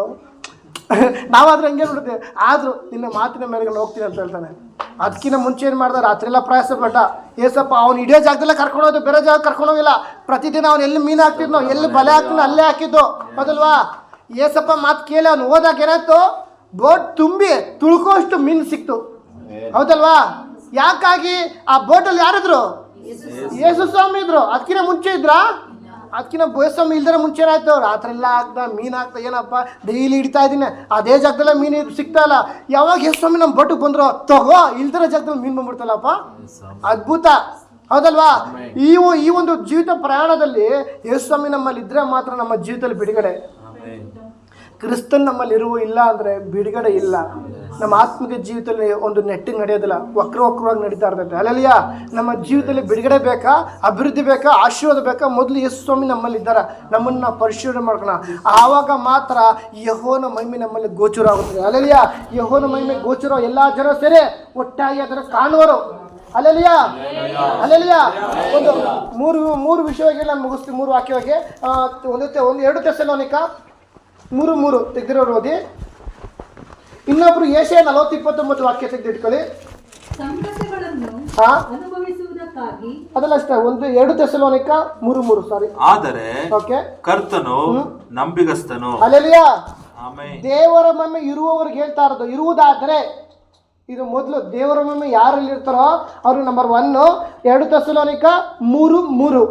ನಾವಾದ್ರೆ ಹಂಗೆ ಬಿಡುತ್ತೆ, ಆದರೂ ನಿನ್ನ ಮಾತಿನ ಮೇರೆಗೆ ಹೋಗ್ತೀನಿ ಅಂತ ಹೇಳ್ತಾನೆ. ಅದಕ್ಕಿಂತ ಮುಂಚೆ ಏನು ಮಾಡ್ದ, ರಾತ್ರಿ ಎಲ್ಲ ಪ್ರಯಾಸ ಪಟ್ಟ. ಏಸಪ್ಪ ಅವ್ನು ಇಡೀ ಜಾಗದಲ್ಲ ಕರ್ಕೊಂಡೋದು, ಬೇರೆ ಜಾಗ ಕರ್ಕೊಂಡೋಗಿಲ್ಲ. ಪ್ರತಿದಿನ ಅವ್ನು ಎಲ್ಲಿ ಮೀನು ಹಾಕ್ತಿದ್ನೋ, ಎಲ್ಲಿ ಬಲೆ ಹಾಕ್ತಿನೋ ಅಲ್ಲೇ ಹಾಕಿದ್ದು. ಹೌದಲ್ವಾ? ಏಸಪ್ಪ ಮಾತು ಕೇಳಿ ಅವ್ನು ಹೋದಾಗ ಏನಾಯ್ತು, ಬೋಟ್ ತುಂಬಿ ತುಳ್ಕೋಷ್ಟು ಮೀನು ಸಿಕ್ತು. ಹೌದಲ್ವಾ? ಯಾಕಾಗಿ ಆ ಬೋಟಲ್ಲಿ ಯಾರಿದ್ರು? ಯೇಸು ಸ್ವಾಮಿ ಇದ್ರು. ಅದಕ್ಕಿಂತ ಮುಂಚೆ ಇದ್ರಾ? ಅದಕ್ಕಿಂತ ಯೇಸುಸ್ವಾಮಿ ಇಲ್ದರೆ ಮುಂಚೆ ಏನಾಯ್ತು, ರಾತ್ರಿ ಎಲ್ಲ ಮೀನು ಹಾಕ್ತಾ, ಏನಪ್ಪ ಡೈಲಿ ಹಿಡಿತಾ ಇದ್ದೀನಿ, ಅದೇ ಜಾಗದಲ್ಲ ಮೀನು ಸಿಗ್ತಾ ಇಲ್ಲ. ಯಾವಾಗ ಯೇಸುಸ್ವಾಮಿ ನಮ್ಮ ಬೋಟಿಗೆ ಬಂದ್ರು, ತಗೋ ಇಲ್ದಿರೋ ಜಾಗದಲ್ಲಿ ಮೀನು ಬಂದ್ಬಿಡ್ತಲ್ಲಪ್ಪ. ಅದ್ಭುತ. ಹೌದಲ್ವಾ? ಈ ಒಂದು ಜೀವಿತ ಪ್ರಯಾಣದಲ್ಲಿ ಯೇಸುಸ್ವಾಮಿ ನಮ್ಮಲ್ಲಿ ಇದ್ರೆ ಮಾತ್ರ ನಮ್ಮ ಜೀವಿತದಲ್ಲಿ ಬಿಡುಗಡೆ. ಕ್ರಿಸ್ತನ್ ನಮ್ಮಲ್ಲಿ ಇಲ್ಲ ಅಂದರೆ ಬಿಡುಗಡೆ ಇಲ್ಲ. ನಮ್ಮ ಆತ್ಮಿಕ ಜೀವಿತದಲ್ಲಿ ಒಂದು ನೆಟ್ಟಿಗೆ ನಡೆಯೋದಿಲ್ಲ, ವಕ್ರವಾಗಿ ನಡೀತಾ ಇರ್ತೈತೆ. ಹಲ್ಲೆಲೂಯಾ. ನಮ್ಮ ಜೀವಿತದಲ್ಲಿ ಬಿಡುಗಡೆ ಬೇಕಾ, ಅಭಿವೃದ್ಧಿ ಬೇಕಾ, ಆಶೀರ್ವಾದ ಬೇಕಾ, ಮೊದಲು ಯೇಸು ಸ್ವಾಮಿ ನಮ್ಮಲ್ಲಿ ಇದ್ದಾರೆ, ನಮ್ಮನ್ನು ನಾವು ಪರಿಶೀಲನೆ ಮಾಡ್ಕೋಣ. ಆವಾಗ ಮಾತ್ರ ಯೆಹೋವನ ಮಹಿಮೆ ನಮ್ಮಲ್ಲಿ ಗೋಚರ ಆಗುತ್ತದೆ. ಹಲ್ಲೆಲೂಯಾ. ಯೆಹೋವನ ಮಹಿಮೆ ಗೋಚರ, ಎಲ್ಲ ಜನ ಸೇರಿ ಒಟ್ಟಾಗಿ ಅದನ್ನು ಕಾಣುವರು. Hallelujah, hallelujah. ಒಂದು ಮೂರು ವಿಷಯವಾಗಿ ನಾನು ಮುಗಿಸ್ತೀನಿ, 3 ವಾಕ್ಯವಾಗಿ. 2 ಥೆಸಲೋನಿಕ 3:3 ತೆಗೆದಿರೋರು ಓದಿ. ಇನ್ನೊಬ್ರು ಯೆಶಾಯ 40:29 ವಾಕ್ಯ ತೆಗೆದಿಟ್ಕೊಳ್ಳಿ. ಅದಲ್ಲ ಅಷ್ಟೇ, 2 ಥೆಸಲೋನಿಕ 3:3 ಸಾರಿ. ಆದರೆ ಕರ್ತನು ನಂಬಿಗಸ್ತನು. ಹಲ್ಲೆಲೂಯಾ. ದೇವರ ಮಹಿಮೆ ಇರುವವರಿಗೆ ಹೇಳ್ತಾ ಇರೋದು, ಇರುವುದಾದರೆ ಇದು ಮೊದಲು ದೇವರ ಮಹಿಮೆ ಯಾರಲ್ಲಿ ಇರ್ತಾರೋ ಅವರು ನಂಬರ್ 1. 2 ಥೆಸಲೋನಿಕ 3:3.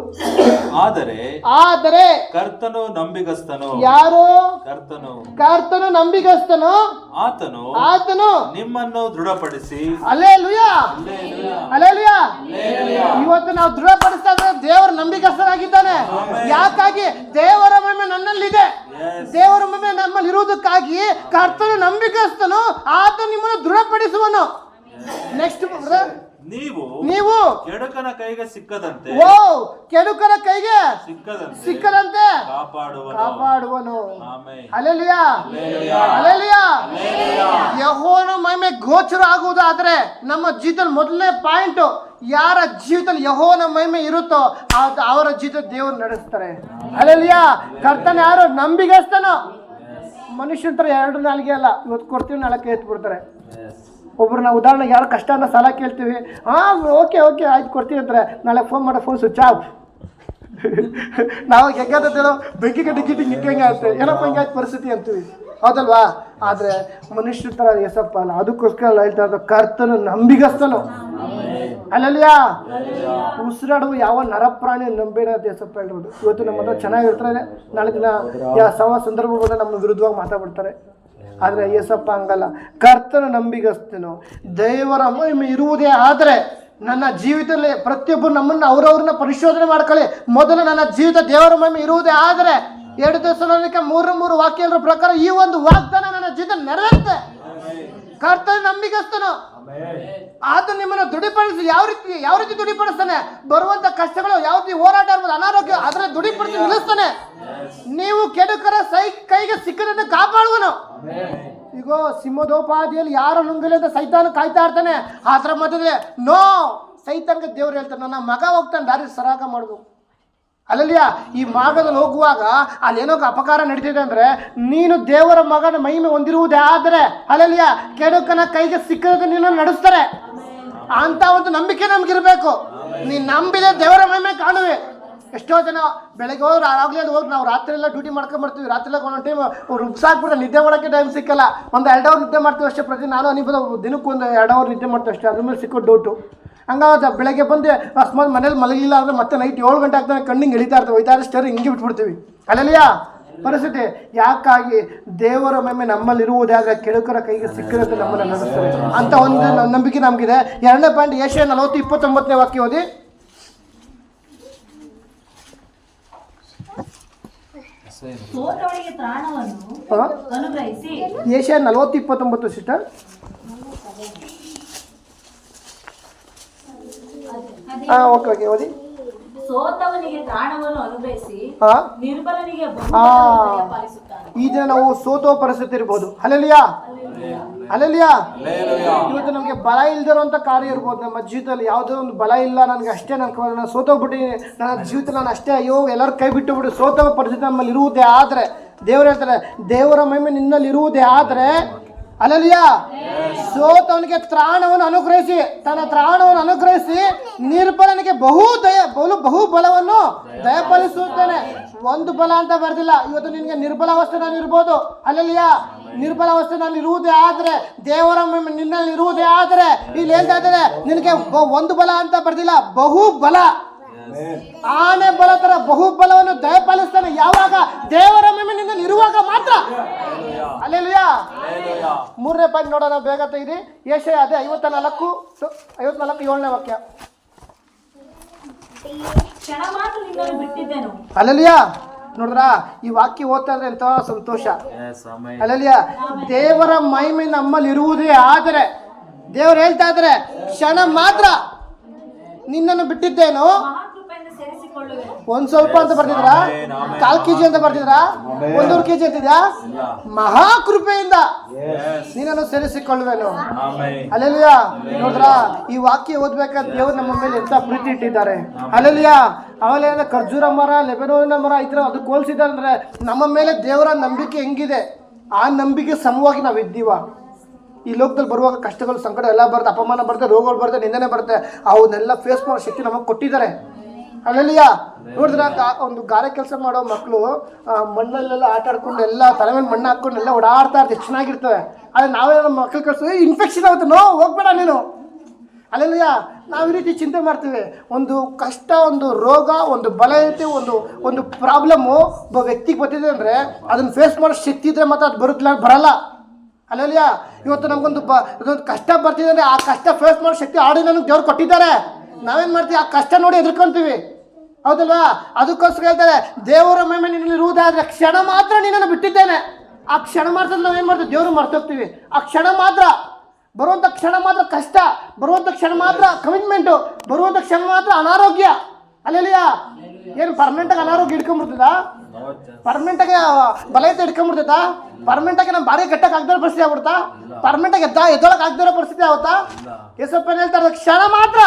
ಆದರೆ ಕರ್ತನು ನಂಬಿಗಸ್ತನು. ಯಾರು? ಕರ್ತನು ನಂಬಿಗಸ್ತನು. ಆತನು ನಿಮ್ಮನ್ನು ದೃಢಪಡಿಸಿ. ಹಲ್ಲೆಲೂಯಾ. ಇವತ್ತು ನಾವು ದೃಢಪಡಿಸ್ತಾ ಇದ್ರೆ ದೇವರ ನಂಬಿಗಸ್ತನಾಗಿದ್ದಾನೆ. ಯಾಕಾಗಿ? ದೇವರ ಮಹಿಮೆ ನನ್ನಲ್ಲಿದೆ. ದೇವರ ಮಹಿಮೆ ನಮ್ಮಲ್ಲಿ ಇರುವುದಕ್ಕಾಗಿ ಕರ್ತನು ನಂಬಿಗಸ್ತನು, ಆತ ನಿಮ್ಮನ್ನು ದೃಢಪಡಿಸುವನು. ನೆಕ್ಸ್ಟ್ ನೀವು ಕೆಡುಕನ ಕೈಗೆ ಸಿಕ್ಕದಂತೆ ಕೆಡುಕನ ಕೈಗೆ ಸಿಕ್ಕದಂತೆ ಕಾಪಾಡುವನು. ಹಲ್ಲೆಲೂಯಾ. ಯೆಹೋವನ ಮಹಿಮೆ ಗೋಚರ ಆಗುವುದಾದ್ರೆ ನಮ್ಮ ಜೀವಿತದಲ್ಲಿ ಮೊದಲನೇ ಪಾಯಿಂಟ್, ಯಾರ ಜೀವಿತದಲ್ಲಿ ಯೆಹೋವನ ಮಹಿಮೆ ಇರುತ್ತೋ ಅವರ ಜೀವಿತ ದೇವರು ನಡೆಸ್ತಾರೆ. ಹಲ್ಲೆಲೂಯಾ. ಕರ್ತನ ಯಾರು? ನಂಬಿಗಸ್ತನು. ಮನುಷ್ಯನ ತರ 2 ನಾಲಿಗೆ ಅಲ್ಲ, ಇವತ್ತು ಕೊಡ್ತೀವಿ ನಾಳೆ ಕೈ ಎತ್ಬಿಡ್ತಾರೆ. ಒಬ್ರು ನಾವು ಉದಾಹರಣೆಗೆ ಯಾರು ಕಷ್ಟ ಅಂತ ಸಾಲ ಕೇಳ್ತೀವಿ, ಓಕೆ ಆಯ್ತು ಕೊಡ್ತೀವಿ ಅಂತಾರೆ, ನಾಳೆ ಫೋನ್ ಸ್ವಿಚ್ ಆಫ್. ನಾವು ಹೆಂಗಂತೇಳೋ ಬೆಂಕಿ ಡಿಕ್ಕಿ ನಿಕ್ಕಂಗೆ ಆಗುತ್ತೆ, ಏನಪ್ಪ ಹಿಂಗಾಯ್ತು ಪರಿಸ್ಥಿತಿ ಅಂತೀವಿ, ಹೌದಲ್ವಾ? ಆದರೆ ಮನುಷ್ಯರ ಥರ ಎಸಪ್ಪ ಅಲ್ಲ. ಅದಕ್ಕೋಸ್ಕರ ಹೇಳ್ತಾ ಇರೋದು ಕರ್ತನು ನಂಬಿಗಸ್ತನು. ಅಲ್ಲಲ್ಲಿಯಾ. ಉಸಿರಾಡುವ ಯಾವ ನರಪ್ರಾಣಿ ನಂಬೇಡ ಅಂತ ಎಸಪ್ಪ ಹೇಳ್ಬೋದು. ಇವತ್ತು ನಮ್ಮ ಹತ್ರ ಚೆನ್ನಾಗಿರ್ತಾರೆ, ನಾಳೆ ದಿನ ಯಾವ ಸಂದರ್ಭ ಬಂದರೆ ನಮ್ಮ ವಿರುದ್ಧವಾಗಿ ಮಾತಾಡ್ಬಿಡ್ತಾರೆ. ಆದರೆ ಏಸಪ್ಪ ಹಂಗಲ್ಲ. ಕರ್ತನ ನಂಬಿಗಸ್ತನು. ದೇವರ ಮಹಿಮೆ ಇರುವುದೇ ಆದರೆ ನನ್ನ ಜೀವಿತದಲ್ಲಿ ಪ್ರತಿಯೊಬ್ಬರು ನಮ್ಮನ್ನು ಅವ್ರವ್ರನ್ನ ಪರಿಶೋಧನೆ ಮಾಡ್ಕೊಳ್ಳಿ. ಮೊದಲು ನನ್ನ ಜೀವಿತ ದೇವರ ಮಹಿಮೆ ಇರುವುದೇ ಆದರೆ 2 ಥೆಸಲೋನಿಕ 3:3 ವಾಕ್ಯಗಳ ಪ್ರಕಾರ ಈ ಒಂದು ವಾಗ್ದಾನ ನನ್ನ ಜೀವಿತ ನೆರವೇರುತ್ತೆ. ಕರ್ತನ ನಂಬಿಗಸ್ತನು. ಆತ ನಿಮ್ಮನ್ನು ದೃಢಪಡಿಸಿ. ಯಾವ ರೀತಿ ದೃಢಪಡಿಸ್ತಾನೆ? ಬರುವಂತ ಕಷ್ಟಗಳು, ಯಾವ ರೀತಿ ಹೋರಾಟ ಇರ್ಬೋದು, ಅನಾರೋಗ್ಯ, ಅದರ ದೃಢಪಡಿಸಿ ನಿಲ್ಲಿಸ್ತಾನೆ. ನೀವು ಕೆಡುಕರ ಕೈಗೆ ಸಿಕ್ಕದಂತೆ ಕಾಪಾಡುವನು. ಈಗ ಸಿಂಹದೋಪಾದಿಯಲ್ಲಿ ಯಾರು ನುಂಗಲಿ ಅಂತ ಸೈತಾನ ಕಾಯ್ತಾ ಇರ್ತಾನೆ. ಅದರ ಮಧ್ಯದಲ್ಲಿ ಸೈತಾನ್ಗೆ ದೇವ್ರು ಹೇಳ್ತಾನೆ, ನನ್ನ ಮಗ ಹೋಗ್ತಾನೆ ದಾರಿ ಸರಾಗ ಮಾಡ್ಬೇಕು. ಅಲ್ಲಲ್ಲಿಯಾ. ಈ ಮಾರ್ಗದಲ್ಲಿ ಹೋಗುವಾಗ ಅಲ್ಲೇನೋ ಅಪಕಾರ ನಡೀತಿದೆ ಅಂದ್ರೆ ನೀನು ದೇವರ ಮಗನ ಮಹಿಮೆ ಹೊಂದಿರುವುದೇ ಆದರೆ ಅಲ್ಲಲ್ಲಿಯಾ ಕೆಡುಕನ ಕೈಗೆ ಸಿಕ್ಕದ ನೀನು ನಡೆಸ್ತಾರೆ ಅಂತ ಒಂದು ನಂಬಿಕೆ ನಮ್ಗಿರ್ಬೇಕು. ನೀನು ನಂಬಿದೆ ದೇವರ ಮಹಿಮೆ ಕಾಣುವೆ. ಎಷ್ಟೋ ಜನ ಬೆಳಗ್ಗೆ ಹೋಗಿ ಆಗಲೇ ಹೋಗಿ ನಾವು ರಾತ್ರಿ ಎಲ್ಲ ಡ್ಯೂಟಿ ಮಾಡ್ಕೊಂಡ್ಬರ್ತೀವಿ. ರಾತ್ರಿ ಎಲ್ಲ ಒಂದೊಂದು ಟೈಮ್ ರುಬ್ಸಾಕ್ಬಿಟ್ರೆ ನಿದ್ದೆ ಮಾಡೋಕ್ಕೆ ಟೈಮ್ ಸಿಕ್ಕಲ್ಲ. ಒಂದು 2 ಅವರ್ ನಿದ್ದೆ ಮಾಡ್ತೀವಿ ಅಷ್ಟೇ. ಪ್ರತಿ ನಾನು ಅನಿಬೋದು ದಿನಕ್ಕೆ ಒಂದು 2 ಅವರ್ ನಿದ್ದೆ ಮಾಡ್ತೀವಿ ಅಷ್ಟೇ. ಅದ್ರ ಮೇಲೆ ಸಿಕ್ಕೋ ಡೌಟು. ಹಂಗಾಗ ಬೆಳಗ್ಗೆ ಬಂದು ಅಕಸ್ಮಾತ್ ಮನೇಲಿ ಮಲಗಿಲ್ಲ ಅಂದರೆ ಮತ್ತೆ ನೈಟ್ 7 ಗಂಟೆ ಆಗ್ತಾನೆ ಕಣ್ಣಿಂಗೆ ಎಳಿತಾ ಇರ್ತೀವಿ. ಒಯ್ತಾರೆ ಸ್ಟೇರ್ ಹಿಂಗೆ ಬಿಟ್ಬಿಡ್ತೀವಿ. ಅಲ್ಲಲ್ಲಿಯಾ ಪರಿಸ್ಥಿತಿ. ಯಾಕಾಗಿ? ದೇವರ ಮಹಿಮೆ ನಮ್ಮಲ್ಲಿರುವುದೇ ಆದರೆ ಕೆಡುಕರ ಕೈಗೆ ಸಿಕ್ಕಿರುತ್ತೆ ನಮ್ಮನ್ನು ನಡೆಸ್ತಾರೆ ಅಂತ ಒಂದು ನಂಬಿಕೆ ನಮಗಿದೆ. 2ನೇ ಪಾಯಿಂಟ್ ಯೆಶಾಯ 40:29 ವಾಕ್ಯ ಓದಿ. ಯೆಶಾಯ 40:29 ಸಿಸ್ಟರ್. ಓಕೆ ಓದಿ. ಸೋತವನಿಗೆ ತ್ರಾಣವನ್ನು ಅನುಗ್ರಹಿಸಿ ನಿರ್ಬಲನಿಗೆ ಈ ದಿನ ನಾವು ಸೋತೋ ಪರಿಸ್ಥಿತಿ ಇರ್ಬೋದು. ಹಲ್ಲೆಲೂಯಾ. ಇವತ್ತು ನಮಗೆ ಬಲ ಇಲ್ದಿರುವಂಥ ಕಾರ್ಯ ಇರ್ಬೋದು. ನಮ್ಮ ಜೀವಿತದಲ್ಲಿ ಯಾವುದೋ ಒಂದು ಬಲ ಇಲ್ಲ, ನನಗೆ ಅಷ್ಟೇ ನಾನು ಸೋತೋಗ್ಬಿಟ್ಟು ನನ್ನ ಜೀವಿತ ನಾನು ಅಷ್ಟೇ ಅಯ್ಯೋ ಎಲ್ಲರೂ ಕೈ ಬಿಟ್ಟು ಸೋತೋ ಪರಿಸ್ಥಿತಿ ನಮ್ಮಲ್ಲಿ ಇರುವುದೇ ಆದರೆ ದೇವರು ಹೇಳ್ತಾರೆ, ದೇವರ ಮಹಿಮೆ ನಿನ್ನಲ್ಲಿ ಇರುವುದೇ ಆದರೆ ಅಲ್ಲಲ್ಲಿಯಾ ಸೋತವನಿಗೆ ತ್ರಾಣವನ್ನು ಅನುಗ್ರಹಿಸಿ, ತನ್ನ ತ್ರಾಣವನ್ನು ಅನುಗ್ರಹಿಸಿ ನಿರ್ಬಲನಿಗೆ ಬಹು ಬಲವನ್ನು ದಯಪಾಲಿಸುತ್ತಾನೆ. ಒಂದು ಬಲ ಅಂತ ಬರ್ದಿಲ್ಲ. ಇವತ್ತು ನಿನಗೆ ನಿರ್ಬಲಾವಸ್ಥೆನಲ್ಲಿ ಇರ್ಬೋದು. ಅಲ್ಲಲ್ಲಿಯಾ ನಿರ್ಬಲಾವಸ್ಥೆನಲ್ಲಿ ಇರುವುದೇ ಆದರೆ ದೇವರ ನಿನ್ನಲ್ಲಿ ಇರುವುದೇ ಆದರೆ ಇಲ್ಲಿ ಹೇಳ್ತಾ ಇದ್ದಾರೆ ನಿನಗೆ ಒಂದು ಬಲ ಅಂತ ಬರ್ದಿಲ್ಲ, ಬಹು ಬಲ. ಆನೆ ಬಲ ತರ ಬಹುಬಲವನ್ನು ದಯಪಾಲಿಸ್ತಾನೆ. ಯಾವಾಗ? ದೇವರ ಮಹಿಮೆ ನಿನ್ನಲ್ಲಿ ಇರುವಾಗ ಮಾತ್ರ. ಹಲ್ಲೆಲೂಯಾ. 3ನೇ ಪಾಯಿಂಟ್ ನೋಡೋಣ, ಬೇಗ ತೆಗೆದಿ. ಯೆಶಾಯ ಅದೇ 54:7ನೇ ವಾಕ್ಯ. ಹಲ್ಲೆಲೂಯಾ. ನೋಡ್ರ ಈ ವಾಕ್ಯ ಓದ್ತಾ ಇದ್ರೆ ಎಂತ ಸಂತೋಷ. ಹಲ್ಲೆಲೂಯಾ. ದೇವರ ಮಹಿಮೆ ನಮ್ಮಲ್ಲಿ ಇರುವುದೇ ಆದರೆ ದೇವರು ಹೇಳ್ತಾ ಇದ್ರೆ ಕ್ಷಣ ಮಾತ್ರ ನಿನ್ನನ್ನು ಬಿಟ್ಟಿದ್ದೇನು. ಒಂದ್ ಸ್ವಲ್ಪ ಅಂತ ಬರ್ತಿದ್ರಾ? 4 kg ಅಂತ ಬರ್ತಿದ್ರಾ? 1.5 kg ಅಂತಿದ್ಯಾ? ಮಹಾಕೃಪೆಯಿಂದ ನೀನನ್ನು ಸೇರಿಸಿಕೊಳ್ಳುವೆನು. ಹಲ್ಲೆಲೂಯಾ. ನೋಡ್ರ ಈ ವಾಕ್ಯ ಓದ್ಬೇಕಾದ್ರೆ ದೇವರು ನಮ್ಮ ಮೇಲೆ ಎಂತ ಪ್ರೀತಿ ಇಟ್ಟಿದ್ದಾರೆ. ಹಲ್ಲೆಲೂಯಾ. ಆಮೇಲೆ ಖರ್ಜೂರ ಮರ, ಲೆಬನೋನಿನ ಮರ ಈ ಥರ ಅದಕ್ಕೆ ಹೋಲಿಸಿದ್ದಾರೆ ಅಂದ್ರೆ ನಮ್ಮ ಮೇಲೆ ದೇವರ ನಂಬಿಕೆ ಹೆಂಗಿದೆ ಆ ನಂಬಿಕೆ ಸಮವಾಗಿ ನಾವು ಇದ್ದೀವ. ಈ ಲೋಕದಲ್ಲಿ ಬರುವಾಗ ಕಷ್ಟಗಳು, ಸಂಕಟ ಎಲ್ಲ ಬರುತ್ತೆ, ಅಪಮಾನ ಬರುತ್ತೆ, ರೋಗಗಳು ಬರುತ್ತೆ, ನಿಂದನೆ ಬರುತ್ತೆ. ಅವನ್ನೆಲ್ಲ ಫೇಸ್ ಮಾಡೋ ಶಕ್ತಿ ನಮಗೆ ಕೊಟ್ಟಿದ್ದಾರೆ. ಅಲ್ಲೆಲ್ಲಿಯ ನೋಡಿದ್ರ ಒಂದು ಗಾರೆ ಕೆಲಸ ಮಾಡೋ ಮಕ್ಕಳು ಮಣ್ಣಲ್ಲೆಲ್ಲ ಆಟ ಆಡ್ಕೊಂಡು ಎಲ್ಲ ತಲೆ ಮೇಲೆ ಮಣ್ಣು ಹಾಕೊಂಡು ಎಲ್ಲ ಓಡಾಡ್ತಾ ಇರ್ತೀವಿ, ಚೆನ್ನಾಗಿರ್ತವೆ. ಆದರೆ ನಾವೇ ನಮ್ಮ ಮಕ್ಳು ಕಳ್ಸೋ ಇನ್ಫೆಕ್ಷನ್ ಆಗುತ್ತೆ, ನೋ ಹೋಗ್ಬೇಡ ನೀನು. ಅಲ್ಲೆಲ್ಲಿಯ ನಾವು ಈ ರೀತಿ ಚಿಂತೆ ಮಾಡ್ತೀವಿ. ಒಂದು ಕಷ್ಟ, ಒಂದು ರೋಗ, ಒಂದು ಬಲಹೀನತೆ, ಒಂದು ಪ್ರಾಬ್ಲಮ್ಮು ಒಬ್ಬ ವ್ಯಕ್ತಿಗೆ ಬರ್ತಿದೆ ಅಂದರೆ ಅದನ್ನು ಫೇಸ್ ಮಾಡೋ ಶಕ್ತಿ ಇದ್ರೆ ಮಾತ್ರ ಅದು ಬರಲ್ಲ. ಅಲ್ಲೆಲ್ಲಿಯ ಇವತ್ತು ನಮಗೊಂದು ಇದೊಂದು ಕಷ್ಟ ಬರ್ತಿದೆ ಅಂದರೆ ಆ ಕಷ್ಟ ಫೇಸ್ ಮಾಡೋ ಶಕ್ತಿ ಆಡಿ ನನಗೆ ದೇವ್ರು ಕೊಟ್ಟಿದ್ದಾರೆ. ನಾವೇನು ಮಾಡ್ತೀವಿ, ಆ ಕಷ್ಟ ನೋಡಿ ಎದುರ್ಕೊಂತೀವಿ, ಹೌದಲ್ವಾ? ಅದಕ್ಕೋಸ್ಕರ ಹೇಳ್ತಾರೆ, ದೇವರ ಮಹಿಮೆ ನಿನ್ನಲ್ಲಿ ಇರುವುದಾದ್ರೆ ಕ್ಷಣ ಮಾತ್ರ ನಿನ್ನನ್ನು ಬಿಟ್ಟಿದ್ದೇನೆ. ಆ ಕ್ಷಣ ಮಾತ್ರ ನಾವೇನು ಮಾಡ್ತೀವಿ, ದೇವರು ಮರ್ತೋಗ್ತೀವಿ. ಆ ಕ್ಷಣ ಮಾತ್ರ ಬರುವಂಥ ಕ್ಷಣ ಮಾತ್ರ ಕಷ್ಟ, ಬರುವಂಥ ಕ್ಷಣ ಮಾತ್ರ ಕಮಿಟ್ಮೆಂಟು, ಬರುವಂಥ ಕ್ಷಣ ಮಾತ್ರ ಅನಾರೋಗ್ಯ. ಅಲ್ಲೆಲ್ಲಿಯ ಏನು ಪರ್ಮನೆಂಟಾಗಿ ಅನಾರೋಗ್ಯ ಹಿಡ್ಕೊಂಡ್ಬಿಡ್ತದ? ಪರ್ಮನೆಂಟಾಗಿ ಬಲಯುತ ಹಿಡ್ಕೊಂಡ್ಬಿಡ್ತದ? ಪರ್ಮನೆಂಟಾಗಿ ನಮ್ಮ ಬಾಡಿ ಕಟ್ಟಕ್ಕೆ ಆಗದಿರೋ ಪರಿಸ್ಥಿತಿ ಆಗ್ಬಿಡ್ತಾ? ಪರ್ಮನೆಂಟಾಗಿ ಎದ್ದೊಳಕ್ಕೆ ಆಗದಿರೋ ಪರಿಸ್ಥಿತಿ ಆಗುತ್ತಾ? ಯೇಸಪ್ಪ ಹೇಳ್ತಾರೆ, ಕ್ಷಣ ಮಾತ್ರ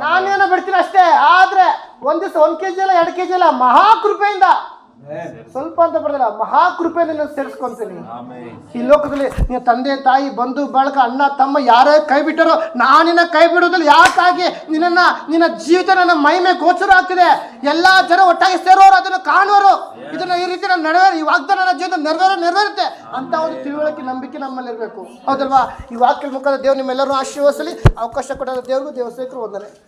ನಾನೇನೋ ಬಿಡ್ತೀನಿ ಅಷ್ಟೇ. ಆದರೆ ಒಂದು ದಿವಸ 1 kg ಇಲ್ಲ 2 kg ಇಲ್ಲ, ಮಹಾಕೃಪೆಯಿಂದ, ಸ್ವಲ್ಪ ಅಂತ ಬರೋದಿಲ್ಲ, ಮಹಾಕೃಪೆಯಿಂದ ಸೇರಿಸ್ಕೊಂತೀನಿ. ಈ ಲೋಕದಲ್ಲಿ ನಿನ್ನ ತಂದೆ ತಾಯಿ ಬಂಧು ಬಳಗ ಅಣ್ಣ ತಮ್ಮ ಯಾರೇ ಕೈ ಬಿಟ್ಟರೋ ನಾನಿನ್ನ ಕೈ ಬಿಡೋದಿಲ್ಲ. ಯಾಕಾಗಿ ನಿನ್ನ ಜೀವಿತ ನನ್ನ ಮಹಿಮೆ ಗೋಚರ ಆಗ್ತಿದೆ. ಎಲ್ಲ ಜನ ಒಟ್ಟಾಗಿ ಸೇರೋರು ಅದನ್ನು ಕಾಣುವರು. ಇದನ್ನ ಈ ರೀತಿ ನಾನು ಈ ವಾಗ್ದಾನ ನನ್ನ ಜೀವನ ನೆರವೇರುತ್ತೆ ಅಂತ ಒಂದು ತಿಳುವಳಿಕೆ ನಂಬಿಕೆ ನಮ್ಮಲ್ಲಿ ಇರಬೇಕು, ಹೌದಲ್ವಾ? ಈ ವಾಕ್ಯದ ಮುಖದ ದೇವರು ನಿಮ್ಮೆಲ್ಲರೂ ಆಶೀರ್ವದಿಸಲಿ. ಅವಕಾಶ ಕೊಟ್ಟಾದ ದೇವ್ರಿಗೂ ದೇವಸ್ಥಾನಕ್ಕೂ ವಂದನೆ.